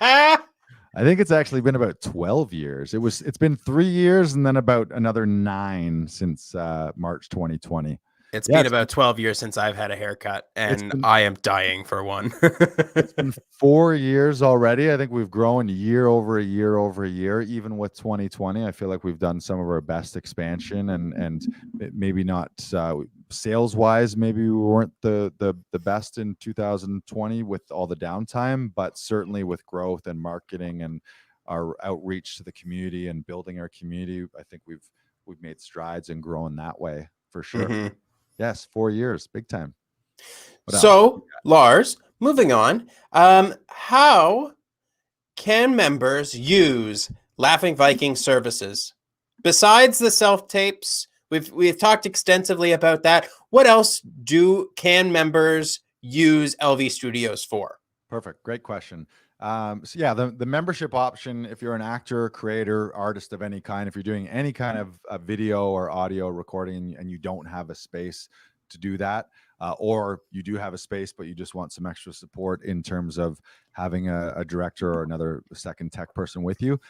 S1: I think it's actually been about 12 years. It's been 3 years and then about another 9 since March 2020.
S2: It's been about 12 years since I've had a haircut, and I am dying for one.
S1: It's been 4 years already. I think we've grown year over year over year. Even with 2020, I feel like we've done some of our best expansion, and maybe not sales wise. Maybe we weren't the best in 2020 with all the downtime, but certainly with growth and marketing and our outreach to the community and building our community, I think we've made strides and grown that way for sure.
S2: Mm-hmm.
S1: Yes, 4 years, big time.
S2: So, Lars, moving on. How can members use Laughing Viking services besides the self tapes? We've talked extensively about that. What else can members use LV Studios for?
S1: Perfect, great question. So yeah, the membership option, if you're an actor, creator, artist of any kind, if you're doing any kind of video or audio recording and you don't have a space to do that, or you do have a space but you just want some extra support in terms of having a director or another second tech person with you,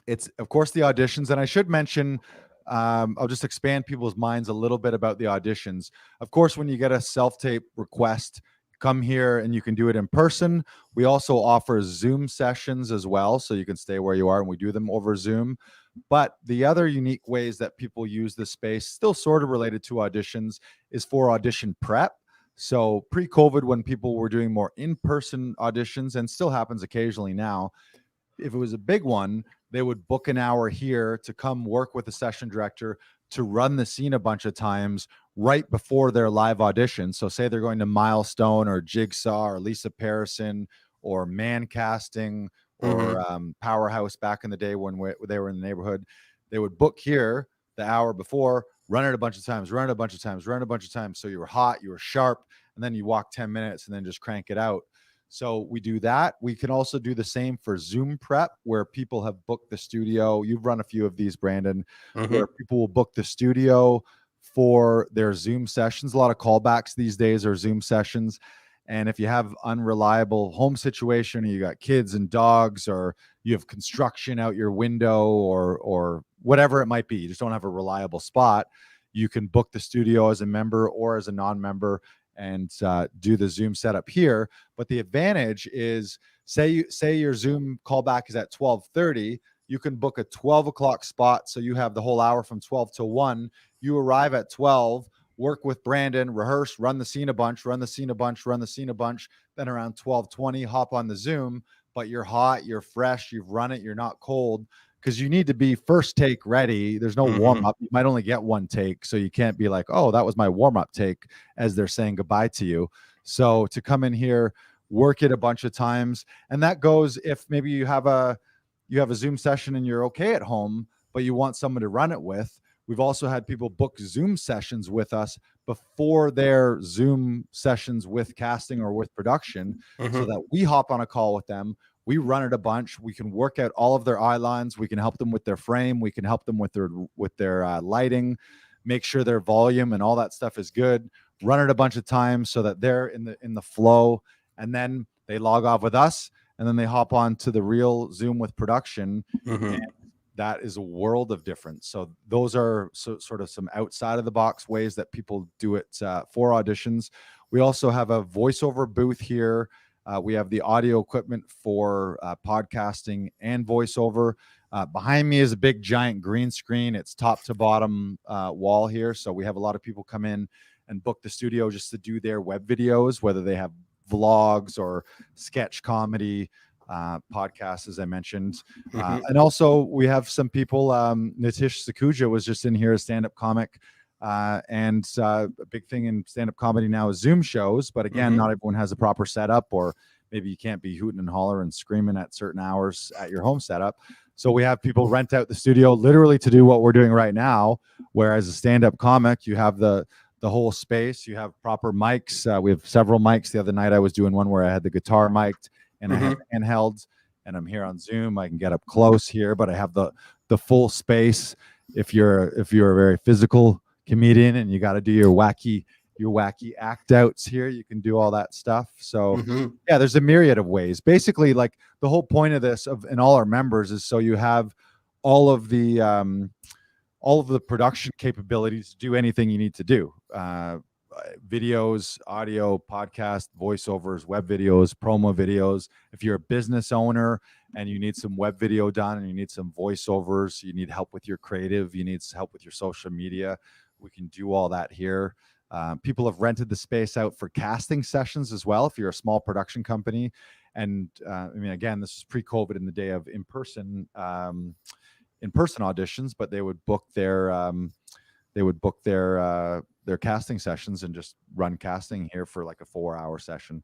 S1: it's of course the auditions. And I should mention, I'll just expand people's minds a little bit about the auditions. Of course, when you get a self-tape request, come here and you can do it in person. We also offer Zoom sessions as well, so you can stay where you are and we do them over Zoom. But the other unique ways that people use this space, still sort of related to auditions, is for audition prep. So pre-COVID, when people were doing more in-person auditions, and still happens occasionally now, if it was a big one, they would book an hour here to come work with the session director to run the scene a bunch of times right before their live audition. So say they're going to Milestone or Jigsaw or Lisa Parison or Man Casting or Powerhouse back in the day when they were in the neighborhood. They would book here the hour before, run it a bunch of times, run it a bunch of times, run it a bunch of times. So you were hot, you were sharp, and then you walk 10 minutes and then just crank it out. So we do that. We can also do the same for Zoom prep, where people have booked the studio. You've run a few of these, Brandon, where people will book the studio for their Zoom sessions. A lot of callbacks these days are Zoom sessions. And if you have unreliable home situation, or you got kids and dogs, or you have construction out your window, or whatever it might be, you just don't have a reliable spot, you can book the studio as a member or as a non-member and do the Zoom setup here. But the advantage is, say your Zoom callback is at 12:30, you can book a 12 o'clock spot. So you have the whole hour from 12 to 1. You arrive at 12, work with Brandon, rehearse, run the scene a bunch. Then around 12:20, hop on the Zoom, but you're hot, you're fresh, you've run it, you're not cold, because you need to be first take ready. There's no warm up. You might only get one take. So you can't be like, oh, that was my warm up take as they're saying goodbye to you. So to come in here, work it a bunch of times. And that goes if maybe you have a Zoom session and you're okay at home, but you want someone to run it with. We've also had people book Zoom sessions with us before their Zoom sessions with casting or with production, so that we hop on a call with them. We run it a bunch. We can work out all of their eye lines. We can help them with their frame. We can help them with their lighting, make sure their volume and all that stuff is good. Run it a bunch of times so that they're in the flow, and then they log off with us, and then they hop on to the real Zoom with production. And that is a world of difference. So those are sort of some outside of the box ways that people do it for auditions. We also have a voiceover booth here. We have the audio equipment for podcasting and voiceover. Behind me is a big giant green screen. It's top to bottom wall here. So we have a lot of people come in and book the studio just to do their web videos, whether they have vlogs or sketch comedy, podcasts, as I mentioned. And also we have some people, Nitish Sakuja was just in here, a stand-up comic. And a big thing in stand-up comedy now is Zoom shows. But again, not everyone has a proper setup, or maybe you can't be hooting and hollering and screaming at certain hours at your home setup. So we have people rent out the studio literally to do what we're doing right now. Whereas a stand-up comic, you have the whole space, you have proper mics. We have several mics. The other night I was doing one where I had the guitar mic'd and I have handhelds, and I'm here on Zoom. I can get up close here, but I have the full space. If you're a very physical comedian and you got to do your wacky act outs here, you can do all that stuff. So yeah, there's a myriad of ways. Basically, like the whole point of this and all our members is so you have all of the production capabilities to do anything you need to do. Videos, audio, podcast, voiceovers, web videos, promo videos. If you're a business owner and you need some web video done and you need some voiceovers, you need help with your creative, you need help with your social media, we can do all that here. People have rented the space out for casting sessions as well. If you're a small production company, and I mean, again, this is pre-COVID in the day of in-person auditions, but they would book their casting sessions and just run casting here for like a 4-hour session.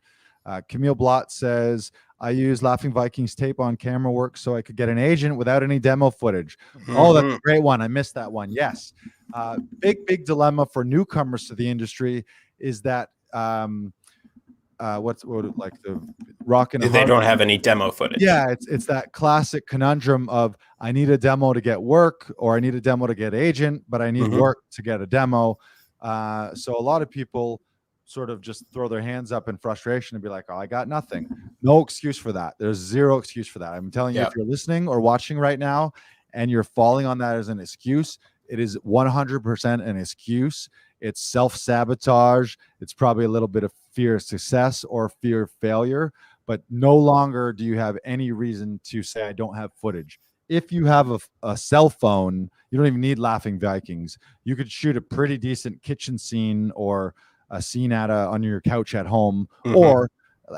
S1: Camille Blott says, I use Laughing Vikings tape on camera work so I could get an agent without any demo footage. Oh, that's a great one. I missed that one. Yes. Big dilemma for newcomers to the industry is that what like the rock and
S2: they don't have any demo footage.
S1: Yeah, it's that classic conundrum of I need a demo to get work, or I need a demo to get agent, but I need work to get a demo. So a lot of people sort of just throw their hands up in frustration and be like, oh, I got nothing. No excuse for that. There's zero excuse for that. I'm telling you, if you're listening or watching right now and you're falling on that as an excuse, it is 100% an excuse. It's self-sabotage. It's probably a little bit of fear of success or fear of failure, but no longer do you have any reason to say, I don't have footage. If you have a cell phone, you don't even need Laughing Vikings. You could shoot a pretty decent kitchen scene or a scene on your couch at home. Or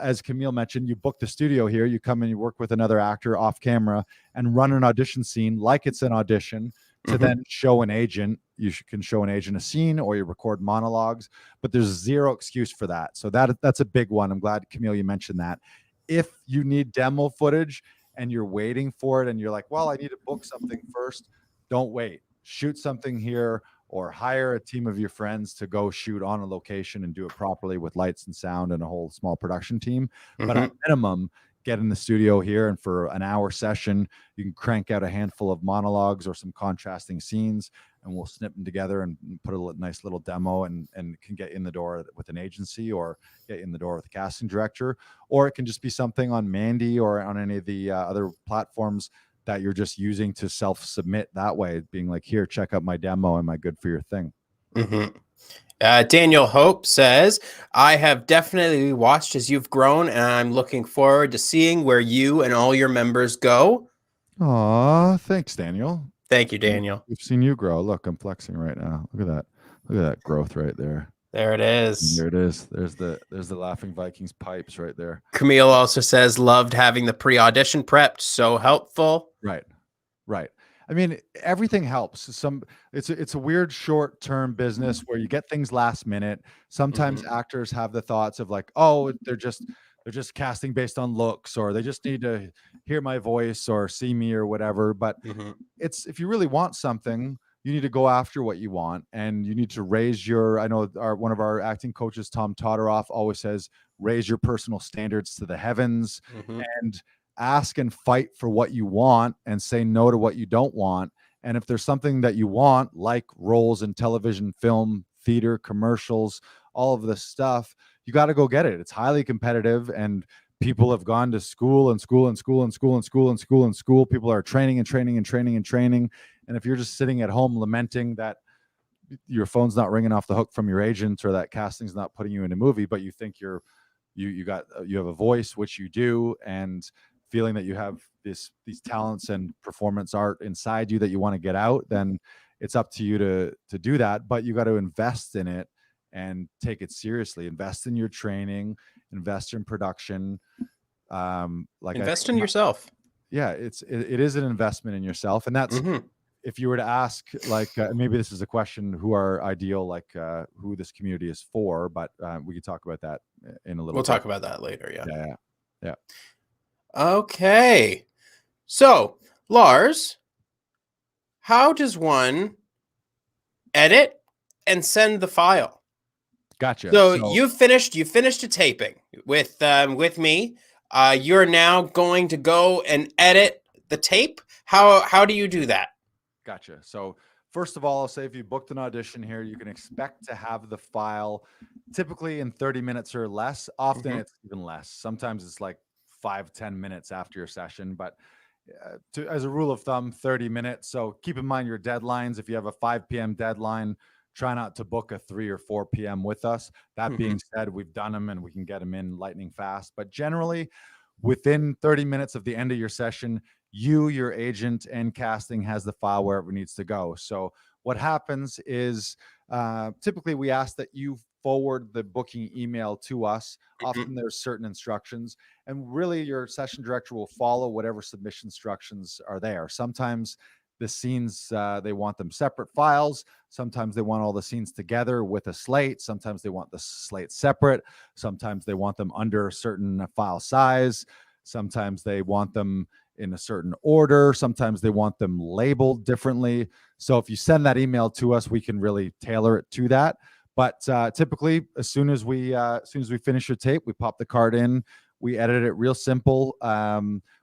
S1: as Camille mentioned, you book the studio here, you come and you work with another actor off camera and run an audition scene like it's an audition to then show an agent. You can show an agent a scene, or you record monologues, but there's zero excuse for that. So that's a big one. I'm glad, Camille, you mentioned that. If you need demo footage and you're waiting for it and you're like, well, I need to book something first, don't wait. Shoot something here, or hire a team of your friends to go shoot on a location and do it properly with lights and sound and a whole small production team. But at minimum, get in the studio here, and for an hour session, you can crank out a handful of monologues or some contrasting scenes, and we'll snip them together and put a nice little demo, and can get in the door with an agency, or get in the door with a casting director, or it can just be something on Mandy or on any of the other platforms that you're just using to self-submit that way, being like, here, check out my demo. Am I good for your thing?
S2: Daniel Hope says, I have definitely watched as you've grown, and I'm looking forward to seeing where you and all your members go.
S1: Aw, thanks, Daniel.
S2: Thank you, Daniel.
S1: We've seen you grow. Look, I'm flexing right now. Look at that. Look at that growth right there.
S2: There it
S1: And
S2: is.
S1: there it is. There's the Laughing Vikings pipes right there.
S2: Camille also says, loved having the pre-audition prepped. So helpful.
S1: Right. Right. I mean, everything helps. It's a weird short-term business where you get things last minute. Sometimes actors have the thoughts of like, oh, they're just casting based on looks, or they just need to hear my voice or see me or whatever. But it's, if you really want something, you need to go after what you want, and you need to raise your, I know one of our acting coaches, Tom Todoroff, always says, raise your personal standards to the heavens, and ask and fight for what you want and say no to what you don't want. And if there's something that you want, like roles in television, film, theater, commercials, all of this stuff, you got to go get it. It's highly competitive, and people have gone to school and school and school and school and school and school and school. People are training and training and training and training. And if you're just sitting at home lamenting that your phone's not ringing off the hook from your agent, or that casting's not putting you in a movie, but you think you have a voice, which you do, and feeling that you have these talents and performance art inside you that you want to get out, then it's up to you to do that. But you got to invest in it and take it seriously. Invest in your training, invest in production. Like
S2: invest in yourself.
S1: Yeah, it is an investment in yourself, and that's if you were to ask, like, maybe this is a question, who are ideal, like who this community is for, but we could talk about that in a little.
S2: We'll talk about that later.
S1: Yeah.
S2: Okay. So, Lars, how does one edit and send the file?
S1: Gotcha.
S2: So you finished a taping with me. You're now going to go and edit the tape. How do you do that?
S1: Gotcha. So first of all, I'll say, if you booked an audition here, you can expect to have the file typically in 30 minutes or less. Often it's even less. Sometimes it's like 5-10 minutes after your session, but as a rule of thumb, 30 minutes. So keep in mind your deadlines. If you have a 5 p.m. deadline, try not to book a 3 or 4 p.m. with us. That being said, we've done them and we can get them in lightning fast. But generally, within 30 minutes of the end of your session, your agent, and casting has the file wherever it needs to go. So what happens is typically we ask that you forward the booking email to us. Often there's certain instructions, and really your session director will follow whatever submission instructions are there. Sometimes the scenes, they want them separate files. Sometimes they want all the scenes together with a slate. Sometimes they want the slate separate. Sometimes they want them under a certain file size. Sometimes they want them in a certain order. Sometimes they want them labeled differently. So if you send that email to us, we can really tailor it to that. But typically, as soon as we finish your tape, we pop the card in. We edit it real simple,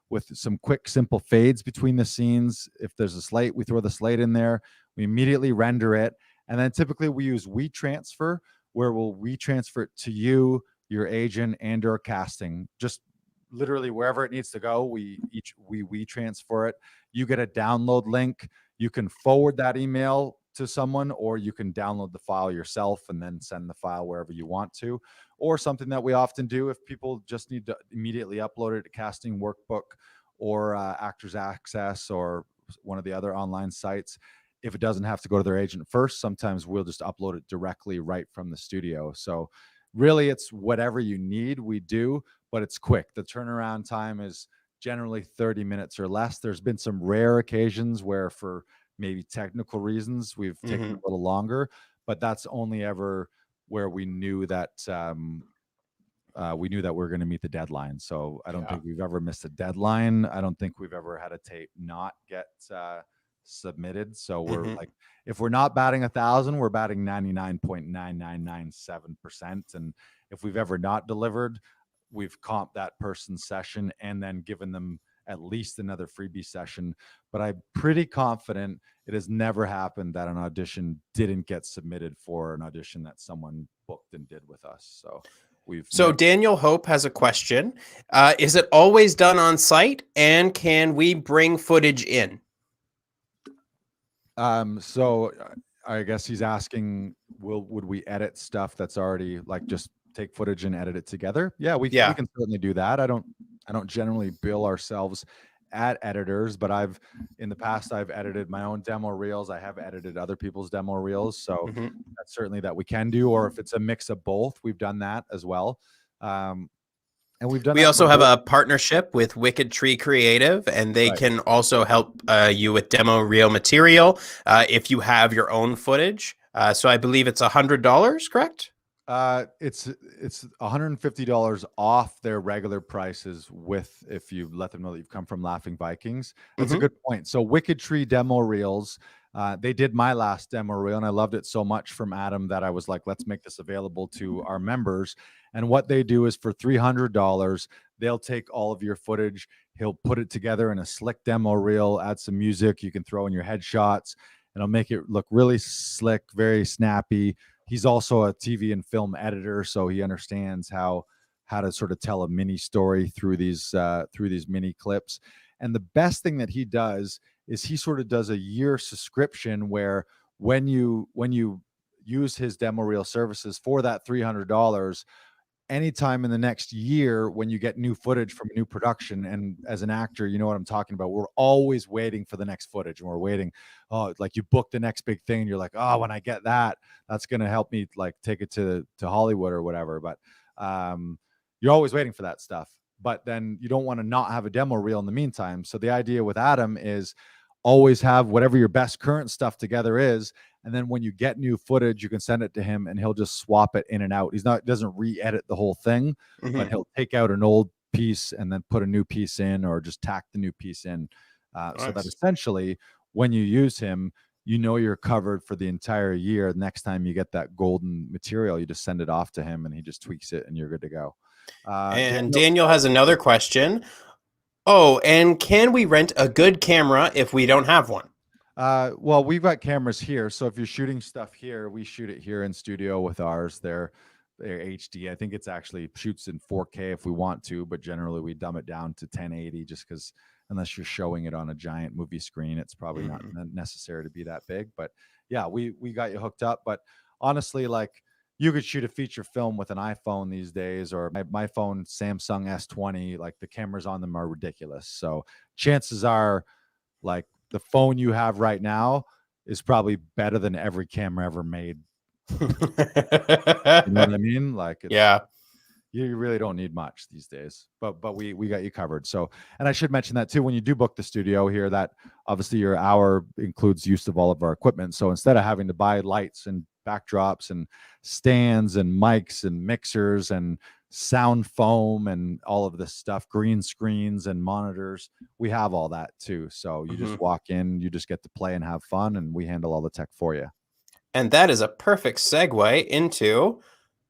S1: with some quick, simple fades between the scenes. If there's a slate, we throw the slate in there. We immediately render it. And then typically we use WeTransfer, where we'll WeTransfer it to you, your agent, and or casting. Just literally wherever it needs to go, we transfer it. You get a download link. You can forward that email to someone, or you can download the file yourself and then send the file wherever you want to. Or something that we often do, if people just need to immediately upload it to Casting Workbook or Actors Access or one of the other online sites, if it doesn't have to go to their agent first, sometimes we'll just upload it directly right from the studio. So really, it's whatever you need, we do, but it's quick. The turnaround time is generally 30 minutes or less. There's been some rare occasions where, for maybe technical reasons, we've taken a little longer, but that's only ever where we knew that we were going to meet the deadline. So I don't think we've ever missed a deadline. I don't think we've ever had a tape not get submitted. So we're like, if we're not batting 1,000, we're batting 99.9997%. And if we've ever not delivered, we've comped that person's session and then given them at least another freebie session. But I'm pretty confident it has never happened that an audition didn't get submitted for an audition that someone booked and did with us. So
S2: Daniel Hope has a question. Is it always done on site, and can we bring footage in?
S1: So I guess he's asking, would we edit stuff that's already, like, just take footage and edit it together? Yeah, we can certainly do that. I don't generally bill ourselves at editors, but in the past I've edited my own demo reels. I have edited other people's demo reels, so that's certainly that we can do. Or if it's a mix of both, we've done that as well. And we've done
S2: We
S1: that
S2: also
S1: for
S2: have a partnership with Wicked Tree Creative, and they can also help you with demo reel material if you have your own footage. So I believe it's $100, correct?
S1: It's $150 off their regular prices if you let them know that you've come from Laughing Vikings. That's a good point. So Wicked Tree demo reels, they did my last demo reel, and I loved it so much from Adam that I was like, let's make this available to our members. And what they do is for $300, they'll take all of your footage. He'll put it together in a slick demo reel, add some music. You can throw in your headshots, and it'll make it look really slick, very snappy. He's also a TV and film editor, so he understands how to sort of tell a mini story through these mini clips. And the best thing that he does is he sort of does a year subscription where when you use his demo reel services for that $300, anytime in the next year when you get new footage from a new production, and as an actor, you know what I'm talking about, we're always waiting for the next footage, and we're waiting, like you book the next big thing and you're like, oh, when I get that, that's going to help me like take it to Hollywood or whatever. But you're always waiting for that stuff, but then you don't want to not have a demo reel in the meantime. So the idea with Adam is always have whatever your best current stuff together is, and then when you get new footage, you can send it to him and he'll just swap it in and out. Doesn't re-edit the whole thing, but he'll take out an old piece and then put a new piece in, or just tack the new piece in. Nice. So that essentially when you use him, you know you're covered for the entire year. Next time you get that golden material, you just send it off to him and he just tweaks it and you're good to go.
S2: And Daniel has another question. Oh, and can we rent a good camera if we don't have one?
S1: Well, we've got cameras here. So if you're shooting stuff here, we shoot it here in studio with ours. They're HD. I think it's actually shoots in 4K if we want to, but generally we dumb it down to 1080 just because unless you're showing it on a giant movie screen, it's probably not necessary to be that big. But yeah, we got you hooked up. But honestly, like you could shoot a feature film with an iPhone these days, or my phone, Samsung S20, like the cameras on them are ridiculous. So chances are like the phone you have right now is probably better than every camera ever made. You know what I mean? Like, yeah, you really don't need much these days, but we got you covered. So, and I should mention that too, when you do book the studio here, that obviously your hour includes use of all of our equipment. So instead of having to buy lights and backdrops and stands and mics and mixers and sound foam and all of this stuff, green screens and monitors, we have all that too. So you just walk in, you just get to play and have fun, and we handle all the tech for you.
S2: And that is a perfect segue into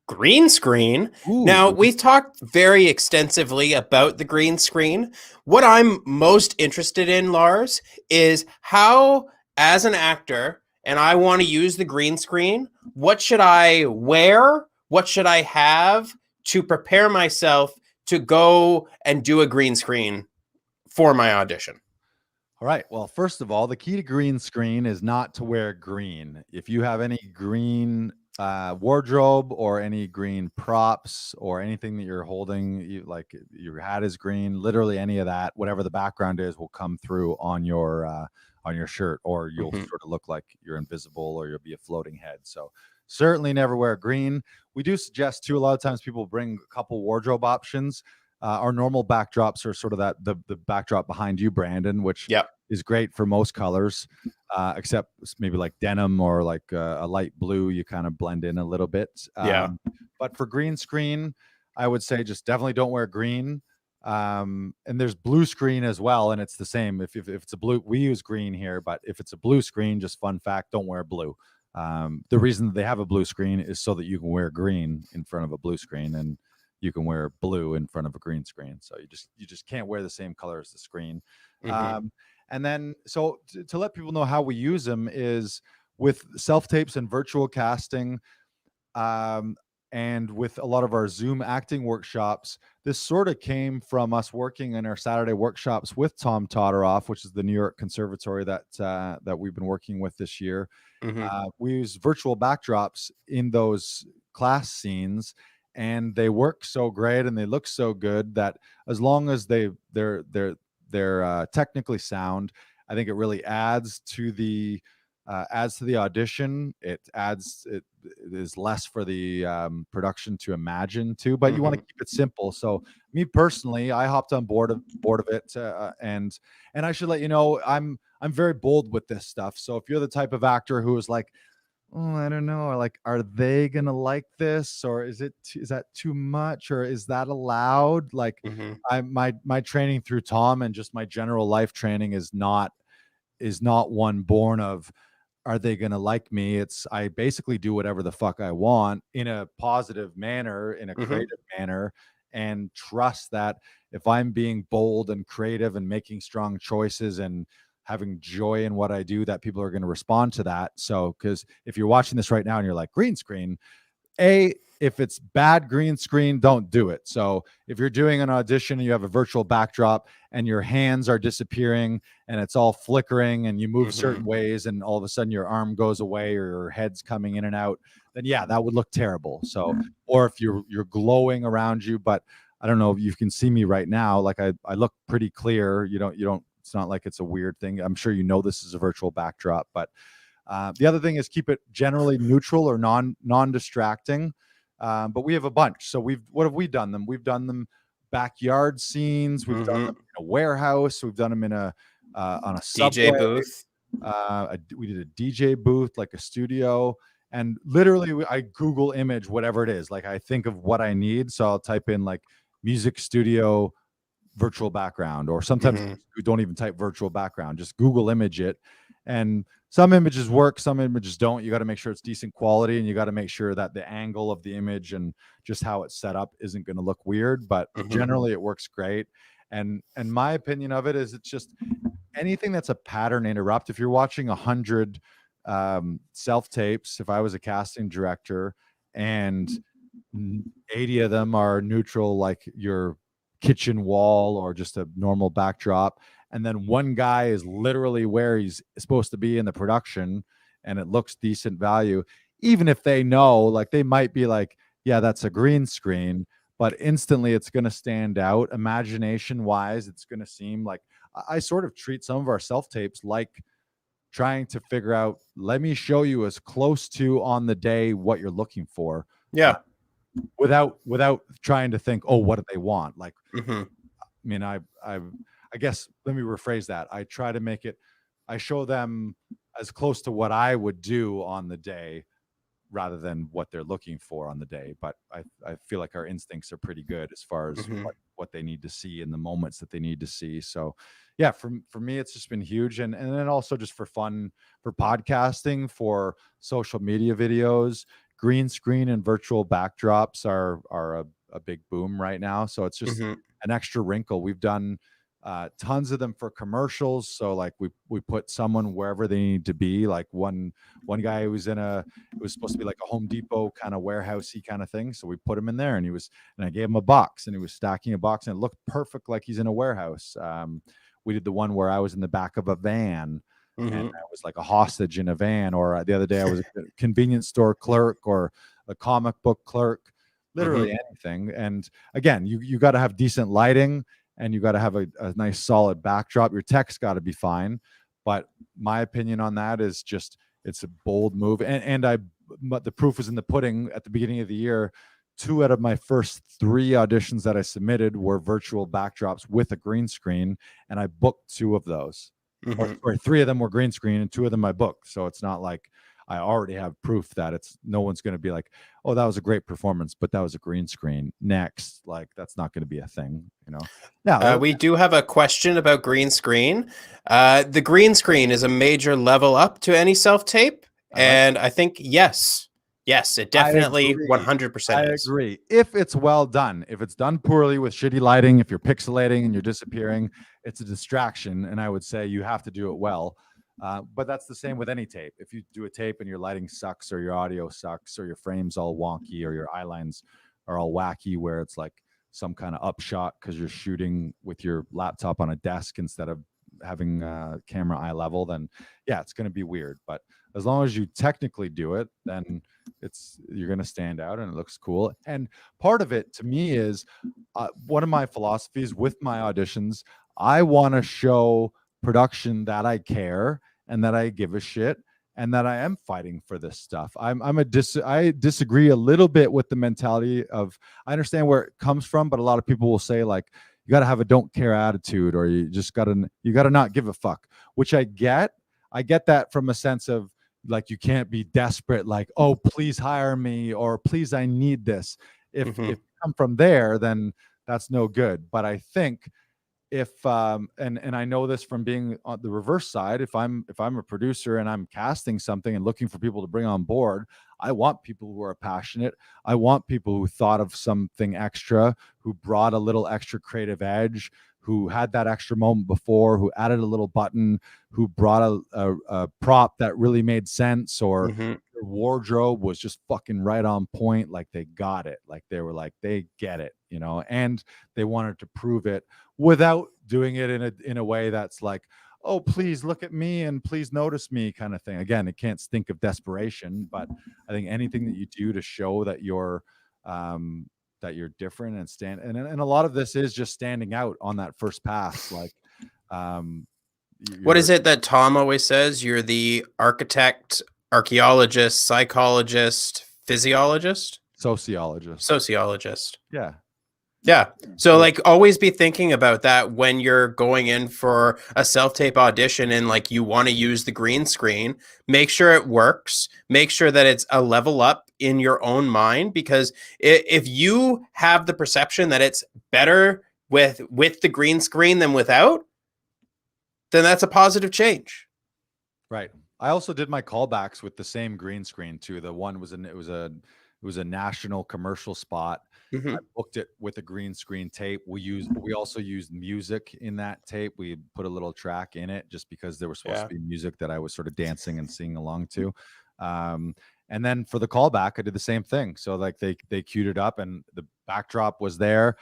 S2: green screen. Now, we've talked very extensively about the green screen. What I'm most interested in, Lars, is how, as an actor, and I want to use the green screen, what should I wear? What should I have to prepare myself to go and do a green screen for my audition?
S1: All right. Well, first of all, the key to green screen is not to wear green. If you have any green wardrobe or any green props or anything that you're holding, like your hat is green, literally any of that, whatever the background is, will come through on your shirt, or you'll sort of look like you're invisible, or you'll be a floating head. So certainly never wear green. We do suggest too, a lot of times people bring a couple wardrobe options. Our normal backdrops are sort of the backdrop behind you, Brandon, which is great for most colors, except maybe like denim or like a light blue. You kind of blend in a little bit. But for green screen, I would say just definitely don't wear green. And there's blue screen as well, and it's the same. If it's a blue, we use green here, but if it's a blue screen, just fun fact, don't wear blue. The reason that they have a blue screen is so that you can wear green in front of a blue screen, and you can wear blue in front of a green screen. So you just can't wear the same color as the screen. And then, so to let people know how we use them is with self-tapes and virtual casting, and with a lot of our Zoom acting workshops. This sort of came from us working in our Saturday workshops with Tom Todoroff, which is the New York conservatory that we've been working with this year. We use virtual backdrops in those class scenes, and they work so great and they look so good that as long as they're they're technically sound. I think it really adds to the audition. It is less for the production to imagine too, but you want to keep it simple. So me personally, I hopped on board of it, and I should let you know, I'm very bold with this stuff. So if you're the type of actor who is like, oh, I don't know, or like, are they gonna like this, or is that too much, or is that allowed? Like, my training through Tom and just my general life training is not one born of, are they going to like me? It's, I basically do whatever the fuck I want in a positive manner, in a creative manner, and trust that if I'm being bold and creative and making strong choices and having joy in what I do, that people are going to respond to that. So, because if you're watching this right now and you're like, green screen, if it's bad green screen, don't do it. So if you're doing an audition and you have a virtual backdrop and your hands are disappearing and it's all flickering and you move certain ways and all of a sudden your arm goes away or your head's coming in and out, then yeah, that would look terrible. So, or if you're glowing around you, but I don't know if you can see me right now, like I look pretty clear. You don't, it's not like it's a weird thing. I'm sure this is a virtual backdrop, but the other thing is keep it generally neutral or non-distracting. But we have a bunch. So what have we done them? We've done them backyard scenes. We've done them in a warehouse. We've done them in on a subway.
S2: DJ booth.
S1: We did a DJ booth, like a studio. And literally I Google image whatever it is. Like I think of what I need. So I'll type in like music studio virtual background, or sometimes we don't even type virtual background, just Google image it. And some images work, some images don't. You got to make sure it's decent quality, and you got to make sure that the angle of the image and just how it's set up isn't going to look weird, but generally it works great. And my opinion of it is, it's just anything that's a pattern interrupt. If you're watching 100 self-tapes, if I was a casting director and 80 of them are neutral, like your kitchen wall or just a normal backdrop, and then one guy is literally where he's supposed to be in the production and it looks decent value, even if they know, like they might be like, yeah, that's a green screen, but instantly it's going to stand out imagination wise. It's going to seem like, I sort of treat some of our self-tapes like trying to figure out, let me show you as close to on the day what you're looking for.
S2: Yeah.
S1: Without trying to think, oh, what do they want? Like, I mean, I guess, let me rephrase that. I try to make it, I show them as close to what I would do on the day rather than what they're looking for on the day. But I feel like our instincts are pretty good as far as what they need to see in the moments that they need to see. So yeah, for me, it's just been huge. And then also just for fun, for podcasting, for social media videos, green screen and virtual backdrops are a big boom right now. So it's just an extra wrinkle. We've done tons of them for commercials. So like we put someone wherever they need to be. Like one guy who was it was supposed to be like a Home Depot kind of warehousey kind of thing. So we put him in there, and I gave him a box, and he was stacking a box, and it looked perfect, like he's in a warehouse. We did the one where I was in the back of a van, and I was like a hostage in a van. Or the other day I was a convenience store clerk or a comic book clerk, literally anything. And again, you got to have decent lighting, and you got to have a nice solid backdrop. Your text got to be fine. But my opinion on that is just, it's a bold move. But the proof was in the pudding. At the beginning of the year, 2 out of my first 3 auditions that I submitted were virtual backdrops with a green screen, and I booked 2 of those. Or 3 of them were green screen and 2 of them I booked. So it's not like I already have proof that no one's going to be like, oh, that was a great performance, but that was a green screen. Next, like, that's not going to be a thing, Now,
S2: we do have a question about green screen. The green screen is a major level up to any self-tape. And I think, yes, it definitely 100% is.
S1: I agree. If it's well done, if it's done poorly with shitty lighting, if you're pixelating and you're disappearing, it's a distraction. And I would say you have to do it well. But that's the same with any tape. If you do a tape and your lighting sucks, or your audio sucks, or your frame's all wonky, or your eye lines are all wacky, where it's like some kind of upshot because you're shooting with your laptop on a desk instead of having camera eye level, then yeah, it's going to be weird. But as long as you technically do it, then you're going to stand out and it looks cool. And part of it to me is one of my philosophies with my auditions. I want to show production that I care and that I give a shit and that I am fighting for this stuff. I disagree a little bit with the mentality of, I understand where it comes from, but a lot of people will say like, you got to have a don't care attitude, or you got to not give a fuck, which I get. I get that from a sense of like, you can't be desperate, like, oh, please hire me, or please, I need this. If you come from there, then that's no good. But I think if and I know this from being on the reverse side, if I'm a producer and I'm casting something and looking for people to bring on board, I want people who are passionate. I want people who thought of something extra, who brought a little extra creative edge, who had that extra moment before, who added a little button, who brought a prop that really made sense, or their wardrobe was just fucking right on point. Like they got it. Like they were like, they get it, you know, and they wanted to prove it without doing it in a way that's like, oh, please look at me and please notice me kind of thing. Again, it can't stink of desperation, but I think anything that you do to show that you're different and a lot of this is just standing out on that first pass. Like,
S2: what is it that Tom always says? You're the architect, archaeologist, psychologist, physiologist, sociologist.
S1: Yeah.
S2: Yeah. So like always be thinking about that when you're going in for a self-tape audition and like you want to use the green screen. Make sure it works. Make sure that it's a level up in your own mind, because if you have the perception that it's better with the green screen than without, then that's a positive change.
S1: Right. I also did my callbacks with the same green screen too. The one was it was a national commercial spot. I booked it with a green screen tape. We also used music in that tape. We put a little track in it just because there was supposed to be music that I was sort of dancing and singing along to. And then for the callback, I did the same thing. So like they queued it up and the backdrop was there.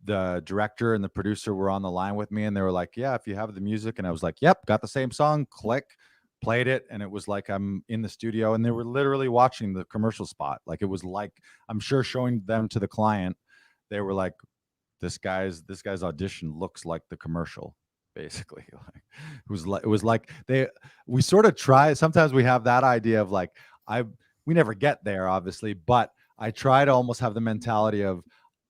S1: The director and the producer were on the line with me and they were like, yeah, if you have the music. And I was like, yep, got the same song, click. Played it, and it was like I'm in the studio and they were literally watching the commercial spot. Like it was like, I'm sure showing them to the client, they were like, this guy's audition looks like the commercial, basically. Like it was like we sort of try, sometimes we have that idea of like, we never get there obviously, but I try to almost have the mentality of,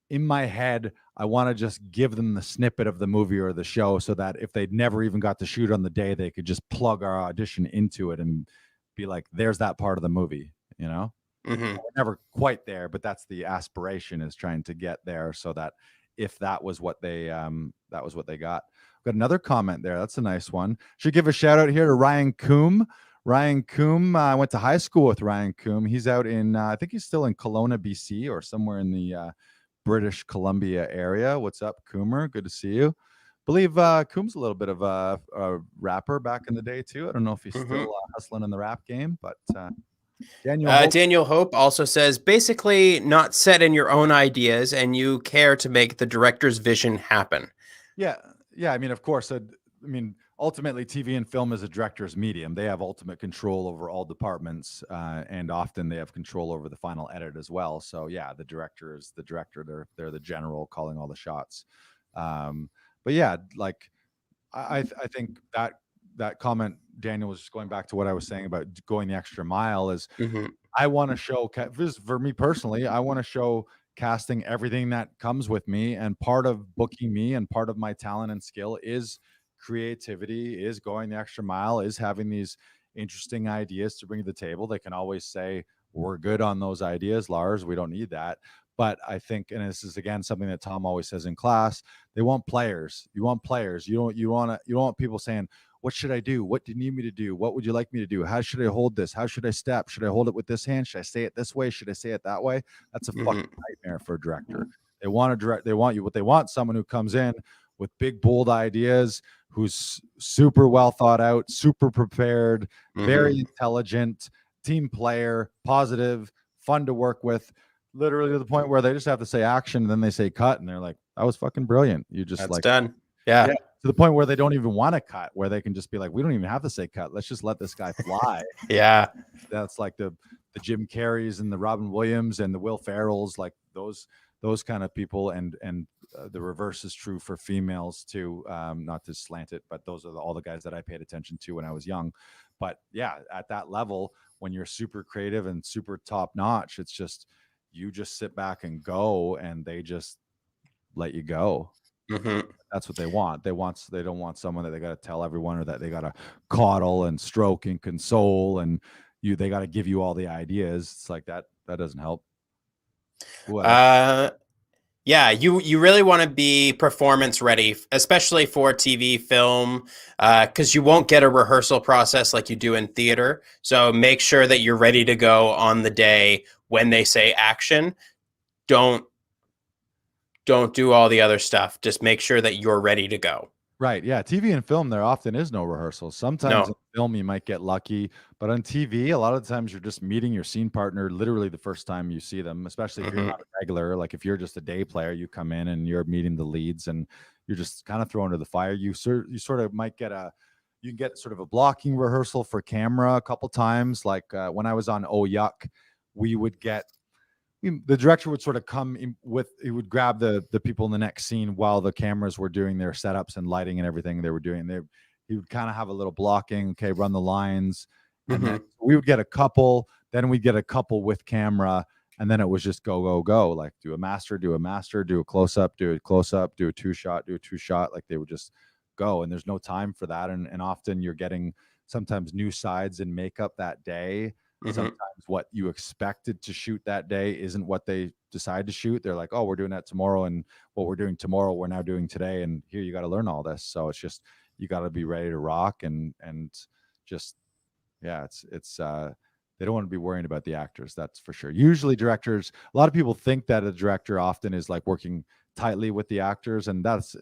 S1: in my head, I want to just give them the snippet of the movie or the show so that if they'd never even got to shoot on the day, they could just plug our audition into it and be like, there's that part of the movie, you know? We're never quite there, but that's the aspiration, is trying to get there so that if that was what they got. Got another comment there. That's a nice one. Should give a shout out here to Ryan Coombe. Ryan Coombe, I went to high school with Ryan Coombe. He's out in, I think he's still in Kelowna, BC, or somewhere in the British Columbia area. What's up, Coomer? Good to see you. Believe Coombe's a little bit of a rapper back in the day too. I don't know if he's still hustling in the rap game, but
S2: Daniel Hope also says, basically not set in your own ideas and you care to make the director's vision happen.
S1: Yeah. I mean, of course. Ultimately, TV and film is a director's medium. They have ultimate control over all departments, and often they have control over the final edit as well. So yeah, the director is the director. They're the general calling all the shots. But yeah, like I think that comment, Daniel, was just going back to what I was saying about going the extra mile. Is I want to show, for me personally, I want to show casting everything that comes with me, and part of booking me and part of my talent and skill is creativity, is going the extra mile, is having these interesting ideas to bring to the table. They can always say, we're good on those ideas, Lars, we don't need that. But I think, and this is again something that Tom always says in class, they want players. You want players. You don't want people saying, what should I do? What do you need me to do? What would you like me to do? How should I hold this? How should I step? Should I hold it with this hand? Should I say it this way? Should I say it that way? That's a fucking nightmare for a director. They want someone who comes in with big, bold ideas, who's super well thought out, super prepared, very intelligent, team player, positive, fun to work with, literally to the point where they just have to say action and then they say cut and they're like, that was fucking brilliant. You just
S2: That's
S1: like
S2: done. Yeah.
S1: To the point where they don't even want to cut, where they can just be like, we don't even have to say cut. Let's just let this guy fly.
S2: Yeah.
S1: That's like the Jim Carreys and the Robin Williams and the Will Ferrells, like those kind of people, and the reverse is true for females too. Not to slant it, but those are all the guys that I paid attention to when I was young. But yeah, at that level, when you're super creative and super top notch, it's just you just sit back and go, and they just let you go.
S2: Mm-hmm.
S1: That's what they want. They don't want someone that they got to tell everyone, or that they got to coddle and stroke and console, and they got to give you all the ideas. It's like that doesn't help.
S2: Yeah, you really want to be performance ready, especially for TV, film, because you won't get a rehearsal process like you do in theater. So make sure that you're ready to go on the day when they say action. Don't do all the other stuff. Just make sure that you're ready to go.
S1: Right. Yeah. TV and film, there often is no rehearsal. Sometimes in film you might get lucky, but on TV, a lot of the times you're just meeting your scene partner literally the first time you see them, especially if you're not a regular. Like if you're just a day player, you come in and you're meeting the leads and you're just kind of thrown to the fire. You sort of might get you can get sort of a blocking rehearsal for camera a couple times. Like when I was on Oh Yuck, we would get the director would sort of come in he would grab the people in the next scene while the cameras were doing their setups and lighting and everything they were doing. He would kind of have a little blocking, okay, run the lines. And then we would get a couple, then we'd get a couple with camera, and then it was just go, like do a master, do a close-up, do a two-shot, like they would just go, and there's no time for that. And often you're getting sometimes new sides in makeup that day. Sometimes what you expected to shoot that day isn't what they decide to shoot. They're like, oh, we're doing that tomorrow, and what we're doing tomorrow we're now doing today, and here you got to learn all this. So it's just you got to be ready to rock, and just yeah, it's they don't want to be worrying about the actors, that's for sure. Usually directors, a lot of people think that a director often is like working tightly with the actors, and that's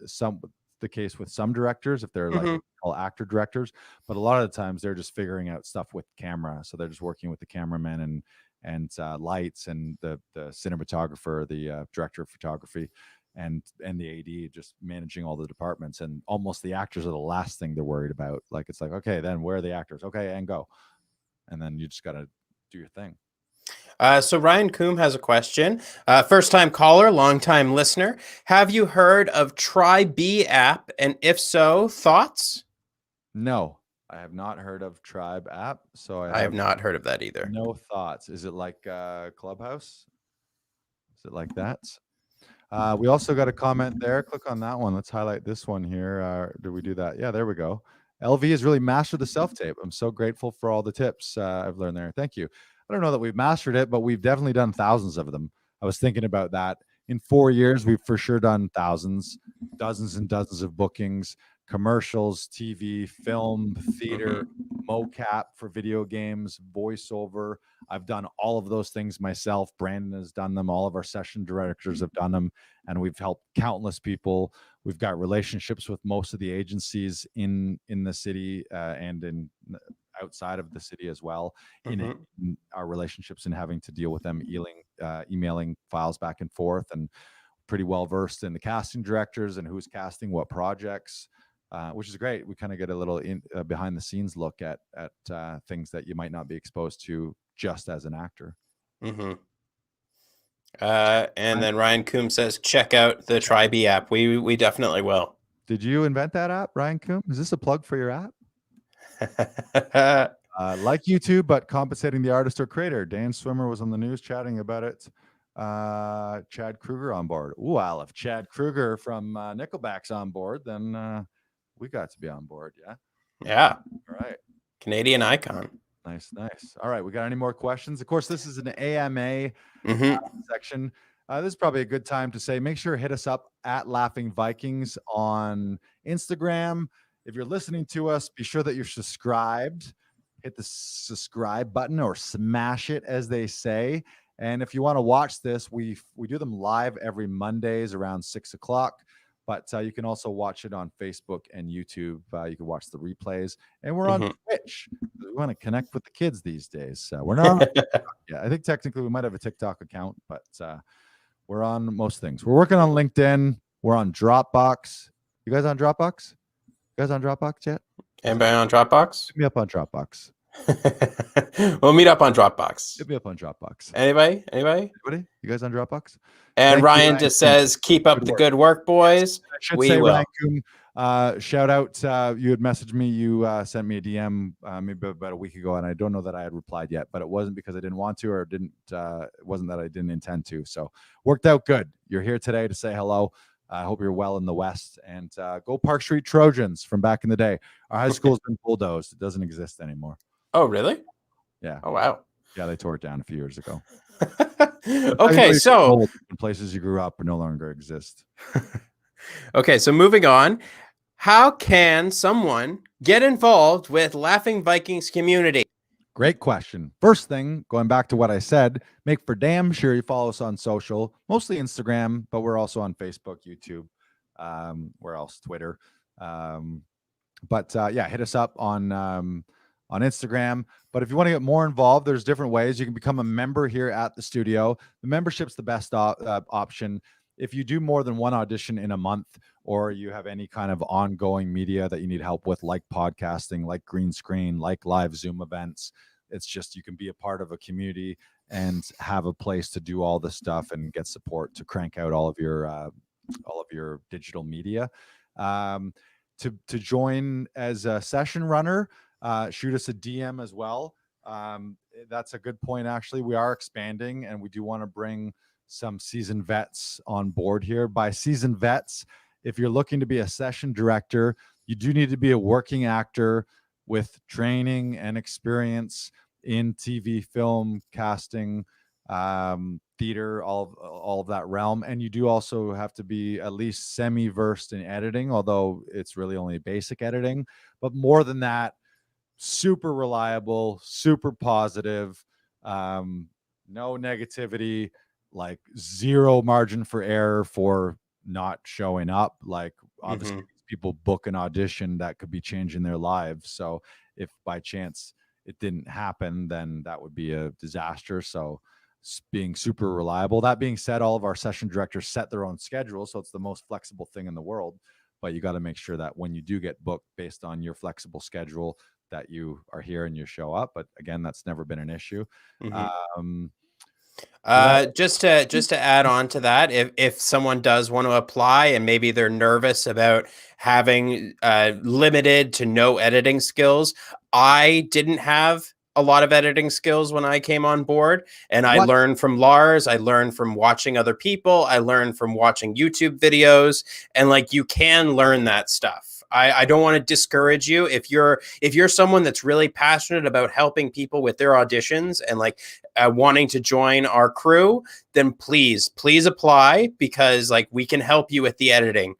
S1: the case with some directors if they're like all actor directors, but a lot of the times they're just figuring out stuff with camera. So they're just working with the cameraman and lights and the cinematographer, the director of photography, and the AD, just managing all the departments. And almost the actors are the last thing they're worried about. Like it's like, okay, then where are the actors? Okay, and go. And then you just got to do your thing.
S2: So Ryan Coombe has a question. First time caller, long time listener. Have you heard of Try B app? And if so, thoughts?
S1: No, I have not heard of Tribe app. So
S2: I have not heard of that either.
S1: No thoughts. Is it like Clubhouse? Is it like that? We also got a comment there. Click on that one. Let's highlight this one here. Did we do that? Yeah, there we go. LV has really mastered the self-tape. I'm so grateful for all the tips I've learned there. Thank you. I don't know that we've mastered it, but we've definitely done thousands of them. I was thinking about that. In 4 years, we've for sure done thousands, dozens and dozens of bookings, commercials, TV, film, theater, mocap for video games, voiceover. I've done all of those things myself. Brandon has done them. All of our session directors have done them, and we've helped countless people. We've got relationships with most of the agencies in the city and in outside of the city as well, in our relationships and having to deal with them emailing files back and forth, and pretty well versed in the casting directors and who's casting what projects, which is great. We kind of get a little behind the scenes look at things that you might not be exposed to just as an actor.
S2: And then Ryan Coombe says, check out the Try B app. We definitely will.
S1: Did you invent that app, Ryan Coombe? Is this a plug for your app? Like YouTube, but compensating the artist or creator. Dan Swimmer was on the news chatting about it. Chad Kruger on board. Ooh, well, if Chad Kruger from Nickelback's on board, then we got to be on board.
S2: Yeah.
S1: All right.
S2: Canadian icon.
S1: Nice. All right. We got any more questions? Of course, this is an AMA section. This is probably a good time to say, make sure to hit us up at Laughing Vikings on Instagram. If you're listening to us, be sure that you're subscribed. Hit the subscribe button, or smash it, as they say. And if you want to watch this, we do them live every Mondays around 6 o'clock. But you can also watch it on Facebook and YouTube. You can watch the replays. And we're on Twitch. We want to connect with the kids these days. We're not. Yeah, I think technically we might have a TikTok account, but we're on most things. We're working on LinkedIn. We're on Dropbox. You guys on Dropbox? You guys on Dropbox yet?
S2: Anybody on Dropbox?
S1: Hit me up on Dropbox.
S2: We'll meet up on Dropbox.
S1: Hit me up on Dropbox.
S2: Anybody?
S1: Anybody? You guys on Dropbox?
S2: And
S1: Thank you,
S2: Ryan
S1: Ryan
S2: just
S1: Coombe.
S2: says, keep up
S1: Good
S2: the
S1: work.
S2: good work, boys.
S1: I should
S2: We
S1: say,
S2: will.
S1: Ryan Coombe, shout out. You had messaged me. You sent me a DM maybe about a week ago, and I don't know that I had replied yet, but it wasn't because I didn't want to, or it wasn't that I didn't intend to. So worked out good. You're here today to say hello. I hope you're well in the West, and go Park Street Trojans from back in the day. Our high school's been bulldozed. It doesn't exist anymore.
S2: Oh, really?
S1: Yeah.
S2: Oh, wow.
S1: Yeah, they tore it down a few years ago.
S2: Okay, so
S1: places you grew up no longer exist.
S2: okay, so moving on. How can someone get involved with Laughing Vikings community?
S1: Great question. First thing, going back to what I said, make for damn sure you follow us on social, mostly Instagram, but we're also on Facebook, YouTube, where else? Twitter. Yeah, hit us up on Instagram. But if you want to get more involved, there's different ways. You can become a member here at the studio. The membership's the best option. If you do more than one audition in a month, or you have any kind of ongoing media that you need help with, like podcasting, like green screen, like live Zoom events, it's just you can be a part of a community and have a place to do all this stuff and get support to crank out all of your digital media. To join as a session runner, shoot us a DM as well. That's a good point, actually. We are expanding, and we do want to bring some seasoned vets on board here. By seasoned vets, if you're looking to be a session director, you do need to be a working actor with training and experience in TV, film, casting, theater, all of that realm. And you do also have to be at least semi-versed in editing, although it's really only basic editing. But more than that, super reliable, super positive, no negativity, like zero margin for error for not showing up. Like obviously people book an audition that could be changing their lives. So if by chance it didn't happen, then that would be a disaster. So being super reliable. That being said, all of our session directors set their own schedule, so it's the most flexible thing in the world. But you got to make sure that when you do get booked based on your flexible schedule, that you are here and you show up. But again, that's never been an issue.
S2: Just to add on to that, if someone does want to apply and maybe they're nervous about having limited to no editing skills, I didn't have a lot of editing skills when I came on board, and I learned from Lars. I learned from watching other people. I learned from watching YouTube videos, and like you can learn that stuff. I don't want to discourage you if you're someone that's really passionate about helping people with their auditions and like wanting to join our crew, then please apply, because like we can help you with the editing,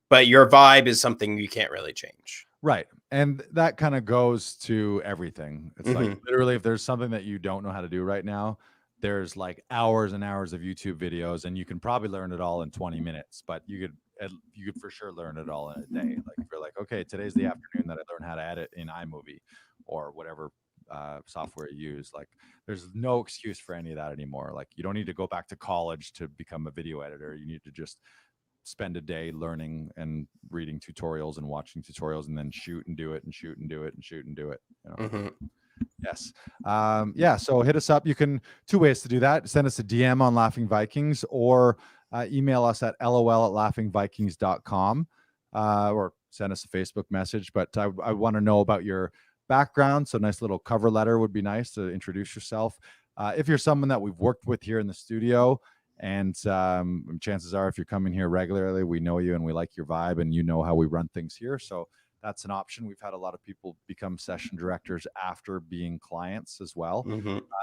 S2: but your vibe is something you can't really change.
S1: Right. And that kind of goes to everything. It's like literally if there's something that you don't know how to do right now, there's like hours and hours of YouTube videos, and you can probably learn it all in 20 minutes, but you could for sure learn it all in a day. Like if you're like, okay, today's the afternoon that I learned how to edit in iMovie or whatever software you use. Like there's no excuse for any of that anymore. Like you don't need to go back to college to become a video editor. You need to just spend a day learning and reading tutorials and watching tutorials, and then shoot and do it and shoot and do it and shoot and do it. You know? Yes. Yeah. So hit us up. You can, two ways to do that. Send us a DM on Laughing Vikings, or email us at lol@laughingvikings.com, or send us a Facebook message. But I want to know about your background. So nice little cover letter would be nice to introduce yourself. If you're someone that we've worked with here in the studio, and chances are if you're coming here regularly, we know you and we like your vibe and you know how we run things here. So that's an option. We've had a lot of people become session directors after being clients as well.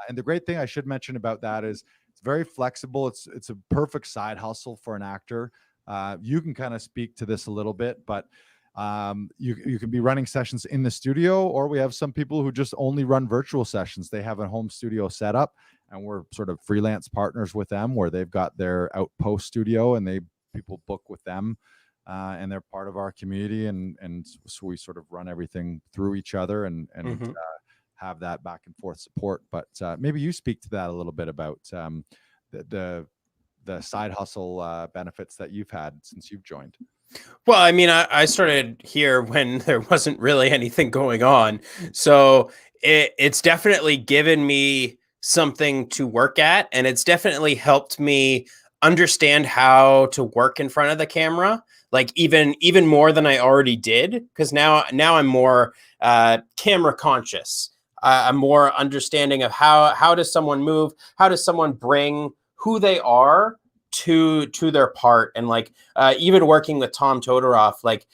S1: And the great thing I should mention about that is it's very flexible. It's a perfect side hustle for an actor. You can kind of speak to this a little bit, but you can be running sessions in the studio, or we have some people who just only run virtual sessions. They have a home studio set up, and we're sort of freelance partners with them, where they've got their outpost studio and people book with them, and they're part of our community. And so we sort of run everything through each other and have that back and forth support. But maybe you speak to that a little bit about the side hustle benefits that you've had since you've joined.
S2: Well, I mean, I started here when there wasn't really anything going on. So it's definitely given me something to work at. And it's definitely helped me understand how to work in front of the camera, like even more than I already did. Because now I'm more camera conscious. I'm more understanding of how does someone move? How does someone bring who they are to their part? And like even working with Tom Todoroff, like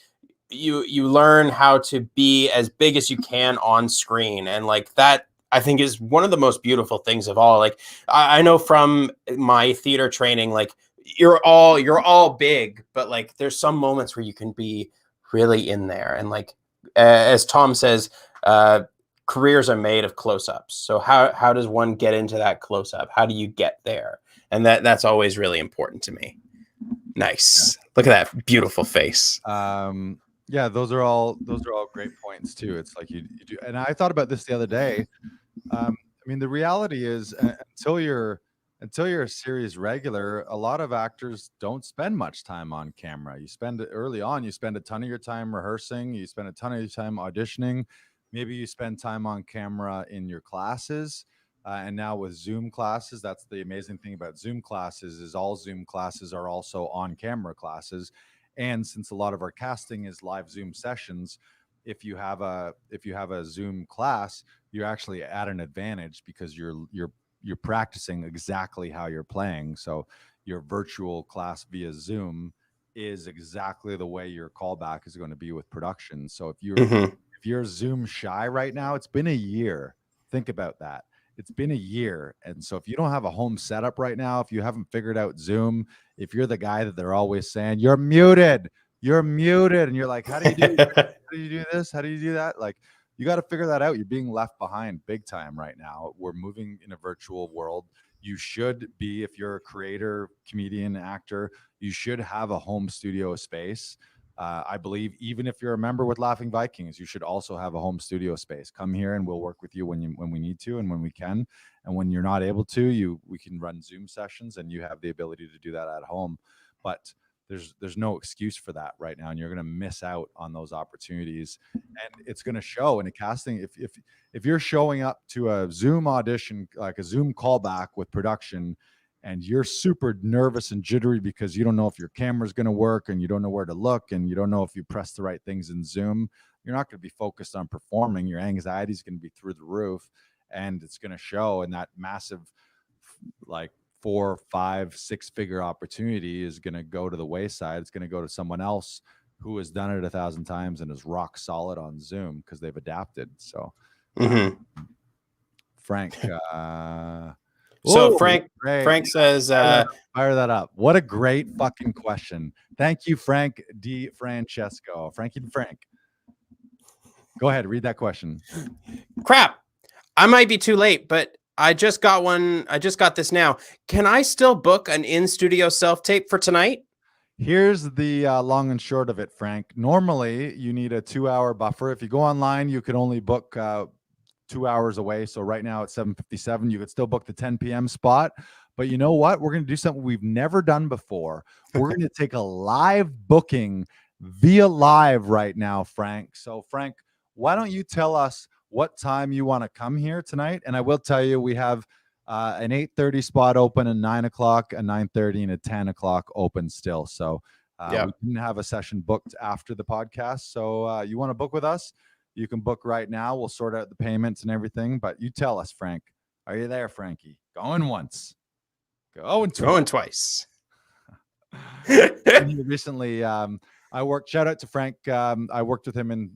S2: you learn how to be as big as you can on screen, and like that I think is one of the most beautiful things of all. Like I know from my theater training, like you're all big, but like there's some moments where you can be really in there, and like as Tom says, careers are made of close-ups. So how does one get into that close-up? How do you get there? And that's always really important to me. Nice. Yeah. Look at that beautiful face.
S1: Yeah, those are all great points too. It's like you do, and I thought about this the other day. I mean, the reality is until you're a series regular, a lot of actors don't spend much time on camera. You spend early on, you spend a ton of your time rehearsing, you spend a ton of your time auditioning. Maybe you spend time on camera in your classes. And now with Zoom classes, that's the amazing thing about Zoom classes is all Zoom classes are also on camera classes. And since a lot of our casting is live Zoom sessions, if you have a Zoom class, you're actually at an advantage because you're practicing exactly how you're playing. So your virtual class via Zoom is exactly the way your callback is going to be with production. So if you're Zoom shy right now, it's been a year. Think about that. It's been a year. And so if you don't have a home setup right now, if you haven't figured out Zoom, if you're the guy that they're always saying, you're muted, and you're like, how do you do this? How do you do that? Like, you got to figure that out. You're being left behind big time right now. We're moving in a virtual world. You should be, if you're a creator, comedian, actor, you should have a home studio space. I believe even if you're a member with Laughing Vikings, you should also have a home studio space. Come here and we'll work with you when we need to and when we can. And when you're not able to, we can run Zoom sessions and you have the ability to do that at home. But there's no excuse for that right now, and you're going to miss out on those opportunities, and it's going to show in a casting. If you're showing up to a Zoom audition, like a Zoom callback with production, and you're super nervous and jittery because you don't know if your camera's going to work and you don't know where to look and you don't know if you press the right things in Zoom, you're not going to be focused on performing. Your anxiety is going to be through the roof, and it's going to show. And that massive, like 4, 5, 6-figure opportunity is going to go to the wayside. It's going to go to someone else who has done it 1,000 times and is rock solid on Zoom because they've adapted. So, Frank,
S2: so Frank says,
S1: fire that up. What a great fucking question. Thank you, Frank D. Francesco. Frankie and Frank. Go ahead, read that question.
S2: Crap. I might be too late, but I just got one. I just got this now. Can I still book an in-studio self-tape for tonight?
S1: Here's the long and short of it, Frank. Normally, you need a 2-hour buffer. If you go online, you can only book 2 hours away. So right now at 7:57, you could still book the 10 p.m. spot. But you know what? We're going to do something we've never done before. We're going to take a live booking via live right now, Frank. So, Frank, why don't you tell us what time you want to come here tonight? And I will tell you, we have an 8:30 spot open, a 9 o'clock, a 9:30, and a 10 o'clock open still. So we didn't have a session booked after the podcast. So you want to book with us? You can book right now. We'll sort out the payments and everything. But you tell us, Frank. Are you there, Frankie? Going once.
S2: Going twice.
S1: Recently, shout out to Frank. I worked with him in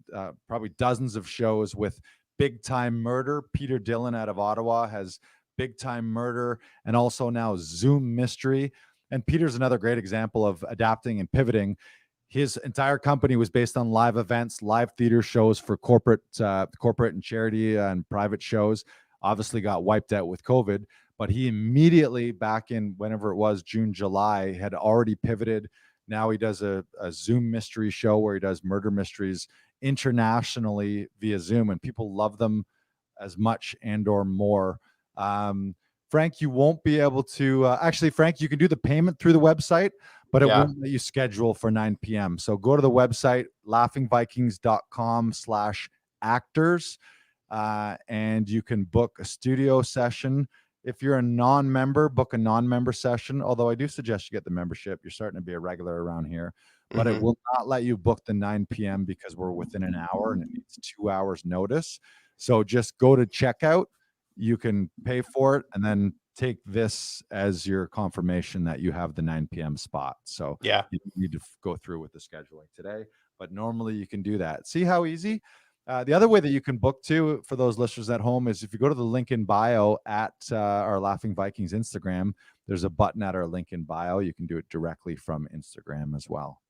S1: probably dozens of shows with Big Time Murder. Peter Dillon out of Ottawa has Big Time Murder and also now Zoom Mystery. And Peter's another great example of adapting and pivoting. His entire company was based on live events, live theater shows for corporate and charity and private shows. Obviously got wiped out with COVID, but he immediately, back in whenever it was, June, July, had already pivoted. Now he does a Zoom mystery show where he does murder mysteries internationally via Zoom, and people love them as much and or more. Frank, you won't be able to actually, Frank, you can do the payment through the website, but it
S2: Yeah.
S1: won't let you schedule for 9 p.m. So go to the website, laughingvikings.com/actors, and you can book a studio session. If you're a non-member, book a non-member session, although I do suggest you get the membership. You're starting to be a regular around here, but it will not let you book the 9 p.m. because we're within an hour and it needs 2 hours notice. So just go to checkout. You can pay for it and then take this as your confirmation that you have the 9 p.m. spot. So
S2: Yeah.
S1: you need to go through with the scheduling today, but normally you can do that. See how easy? The other way that you can book too, for those listeners at home, is if you go to the link in bio at our Laughing Vikings Instagram, there's a button at our link in bio. You can do it directly from Instagram as well.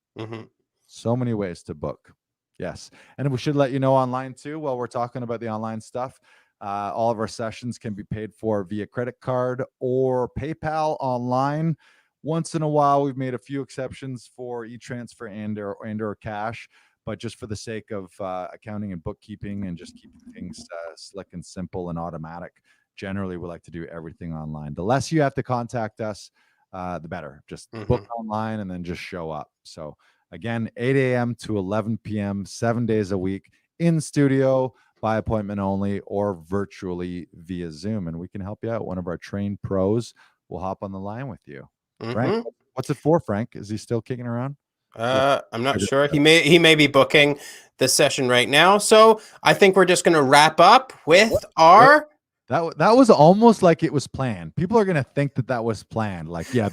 S1: So many ways to book. Yes. And we should let you know online too, while we're talking about the online stuff, all of our sessions can be paid for via credit card or PayPal online. Once in a while, we've made a few exceptions for e-transfer and or cash. But just for the sake of accounting and bookkeeping and just keeping things slick and simple and automatic, generally we like to do everything online. The less you have to contact us, the better. Just book online and then just show up. So again, 8 a.m. to 11 p.m., 7 days a week, in studio, by appointment only, or virtually via Zoom. And we can help you out. One of our trained pros will hop on the line with you. Frank, what's it for, Frank? Is he still kicking around?
S2: I'm not sure. He may be booking the session right now. So I think we're just going to wrap up with our.
S1: That was almost like it was planned. People are going to think that was planned. Like, yeah,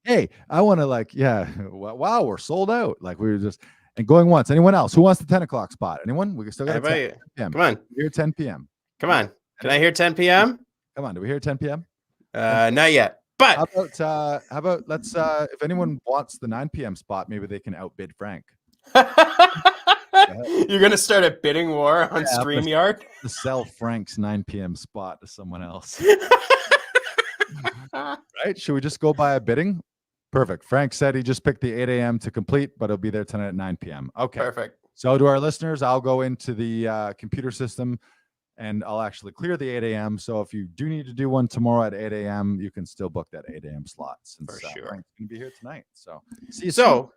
S1: hey, I want to wow, we're sold out. Like we were just, and going once. Anyone else? Who wants the 10 o'clock spot? Anyone? We still got 10 p.m.
S2: Come on.
S1: We're here 10 p.m.
S2: Come on. Can I hear 10 p.m.?
S1: Come on. Do we hear 10 p.m.?
S2: Not yet. But
S1: how about let's if anyone wants the 9 p.m. spot, maybe they can outbid Frank.
S2: You're gonna start a bidding war on StreamYard
S1: to sell Frank's 9 p.m. spot to someone else. Right? Should we just go by a bidding? Perfect. Frank said he just picked the 8 a.m. to complete, but he'll be there tonight at 9 p.m. Okay.
S2: Perfect.
S1: So to our listeners, I'll go into the computer system and I'll actually clear the 8 a.m. So if you do need to do one tomorrow at 8 a.m., you can still book that 8 a.m. slot. Since
S2: for sure.
S1: Frank's going to be here tonight. So see you soon.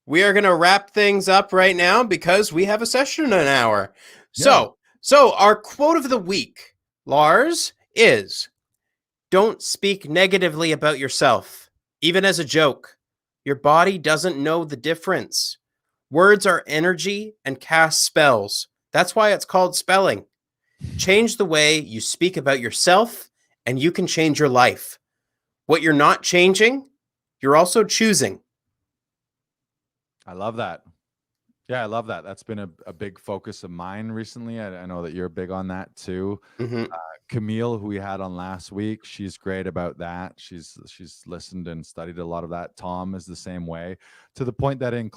S2: We are going to wrap things up right now because we have a session in an hour.
S1: Yeah.
S2: So our quote of the week, Lars, is don't speak negatively about yourself, even as a joke. Your body doesn't know the difference. Words are energy and cast spells. That's why it's called spelling. Change the way you speak about yourself and you can change your life. What you're not changing, you're also choosing.
S1: I love that. Yeah, I love that. That's been a big focus of mine recently. I know that you're big on that too. Camille, who we had on last week, she's great about that. She's listened and studied a lot of that. Tom is the same way, to the point that in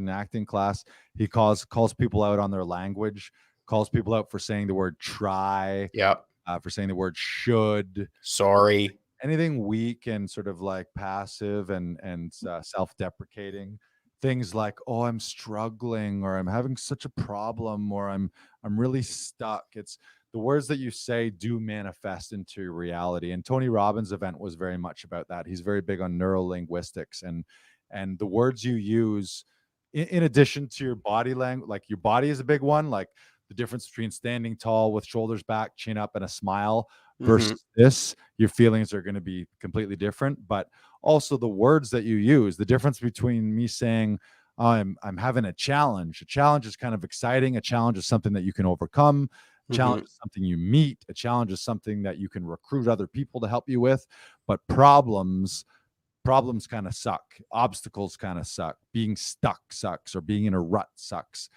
S1: acting class, he calls people out on their language, calls people out for saying the word try, for saying the word should,
S2: sorry,
S1: anything weak and sort of like passive and self-deprecating. Things like, oh, I'm struggling, or I'm having such a problem, or I'm really stuck. It's the words that you say do manifest into reality. And Tony Robbins' event was very much about that. He's very big on neurolinguistics and the words you use in addition to your body language. Like your body is a big one, like the difference between standing tall with shoulders back, chin up, and a smile versus this. Your feelings are going to be completely different, but also the words that you use. The difference between me saying I'm having a challenge. A challenge is kind of exciting. A challenge is something that you can overcome. A challenge is something you meet. A challenge is something that you can recruit other people to help you with. But problems kind of suck. Obstacles kind of suck. Being stuck sucks, or being in a rut sucks.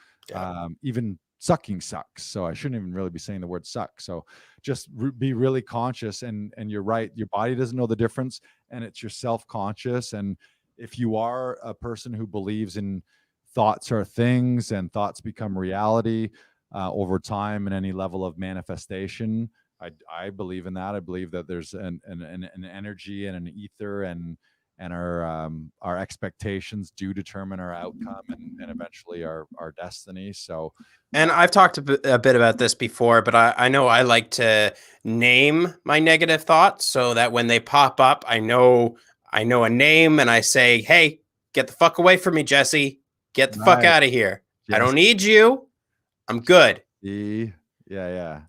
S1: Even sucking sucks. So I shouldn't even really be saying the word suck. So just be really conscious. And you're right. Your body doesn't know the difference, and it's your self-conscious. And if you are a person who believes in thoughts are things and thoughts become reality over time in any level of manifestation, I believe in that. I believe that there's an energy and an ether and and our expectations do determine our outcome and eventually our destiny. So,
S2: and I've talked a bit about this before, but I know I like to name my negative thoughts so that when they pop up, I know a name, and I say, "Hey, get the fuck away from me, Jesse. Get the fuck
S1: right,
S2: out of here. I
S1: yes,
S2: don't need you. I'm good."
S1: yeah.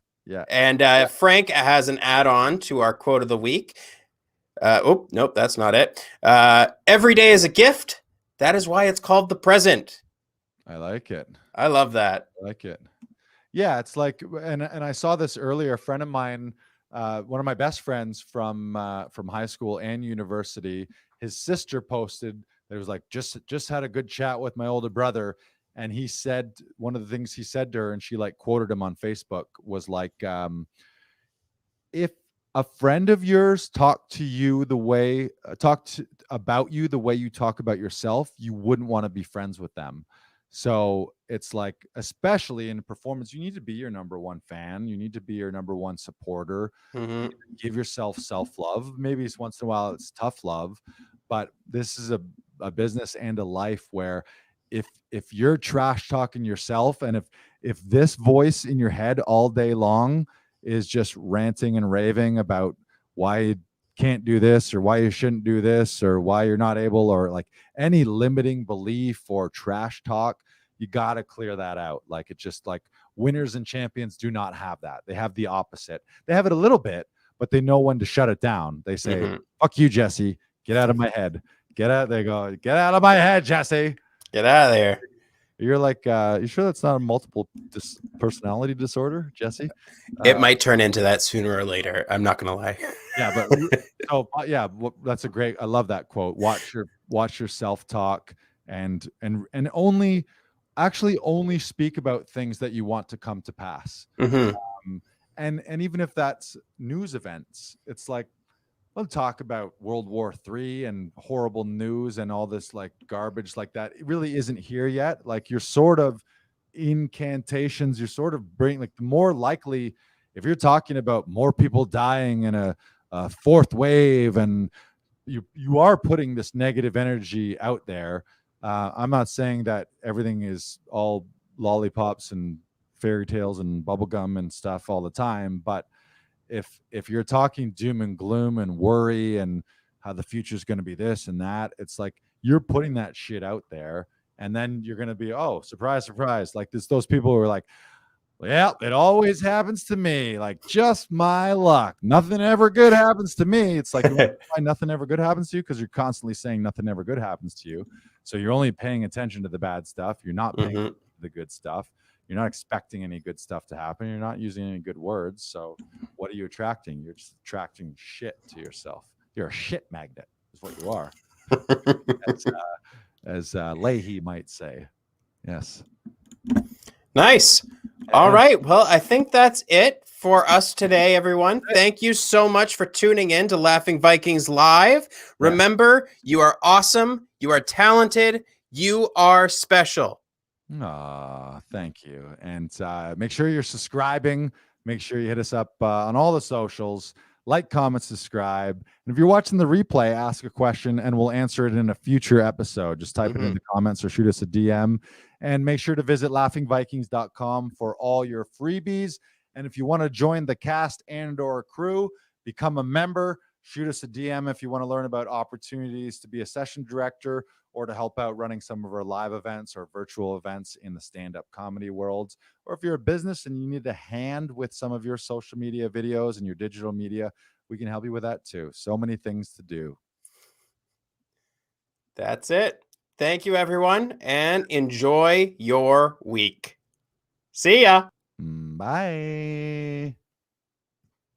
S2: And Frank has an add-on to our quote of the week. Oh, nope, that's not it. Every day is a gift. That is why it's called the present.
S1: I like it.
S2: I love that.
S1: I like it. Yeah, it's like, and I saw this earlier. A friend of mine, one of my best friends from high school and university, his sister posted that it was like, just had a good chat with my older brother, and he said one of the things he said to her, and she like quoted him on Facebook, was like, if a friend of yours talked to you the way about you the way you talk about yourself, you wouldn't want to be friends with them. So it's like, especially in performance, you need to be your number one fan. You need to be your number one supporter.
S2: Mm-hmm.
S1: Give yourself self-love. Maybe it's once in a while it's tough love, but this is a business and a life where if you're trash talking yourself, and if this voice in your head all day long is just ranting and raving about why you can't do this, or why you shouldn't do this, or why you're not able, or like any limiting belief or trash talk, you got to clear that out. Like, it's just like, winners and champions do not have that. They have the opposite. They have it a little bit, but they know when to shut it down. They say,
S2: Mm-hmm.
S1: fuck you, Jesse. Get out of my head. Get out. They go, get out of my head, Jesse.
S2: Get out of there.
S1: You're like, you sure that's not a multiple personality disorder, Jesse?
S2: It might turn into that sooner or later. I'm not gonna lie.
S1: Yeah, but so yeah, that's a great. I love that quote. Watch your self talk, and only speak about things that you want to come to pass.
S2: Mm-hmm.
S1: And even if that's news events, it's like, we'll talk about World War III and horrible news and all this like garbage like that. It really isn't here yet. Like, you're sort of incantations, you're sort of bringing, like, the more likely, if you're talking about more people dying in a fourth wave, and you are putting this negative energy out there. I'm not saying that everything is all lollipops and fairy tales and bubblegum and stuff all the time, but if you're talking doom and gloom and worry and how the future is going to be this and that, it's like, you're putting that shit out there, and then you're going to be, oh, surprise, surprise. Like, those people who are like, well, it always happens to me, like, just my luck, nothing ever good happens to me. It's like, why nothing ever good happens to you? Because you're constantly saying nothing ever good happens to you. So you're only paying attention to the bad stuff. You're not paying attention to the good stuff. You're not expecting any good stuff to happen. You're not using any good words. So what are you attracting? You're just attracting shit to yourself. You're a shit magnet is what you are. as Leahy might say. Yes.
S2: Nice. All right. Well, I think that's it for us today, everyone. Thank you so much for tuning in to Laughing Vikings Live. Remember, you are awesome. You are talented. You are special.
S1: Thank you. And make sure you're subscribing. Make sure you hit us up on all the socials. Like, comment, subscribe. And if you're watching the replay, ask a question and we'll answer it in a future episode. Just type it in the comments or shoot us a DM. And make sure to visit laughingvikings.com for all your freebies. And if you want to join the cast and or crew, become a member, shoot us a DM if you want to learn about opportunities to be a session director or to help out running some of our live events or virtual events in the stand-up comedy world. Or if you're a business and you need a hand with some of your social media videos and your digital media, we can help you with that too. So many things to do.
S2: That's it. Thank you, everyone, and enjoy your week. See ya.
S1: Bye.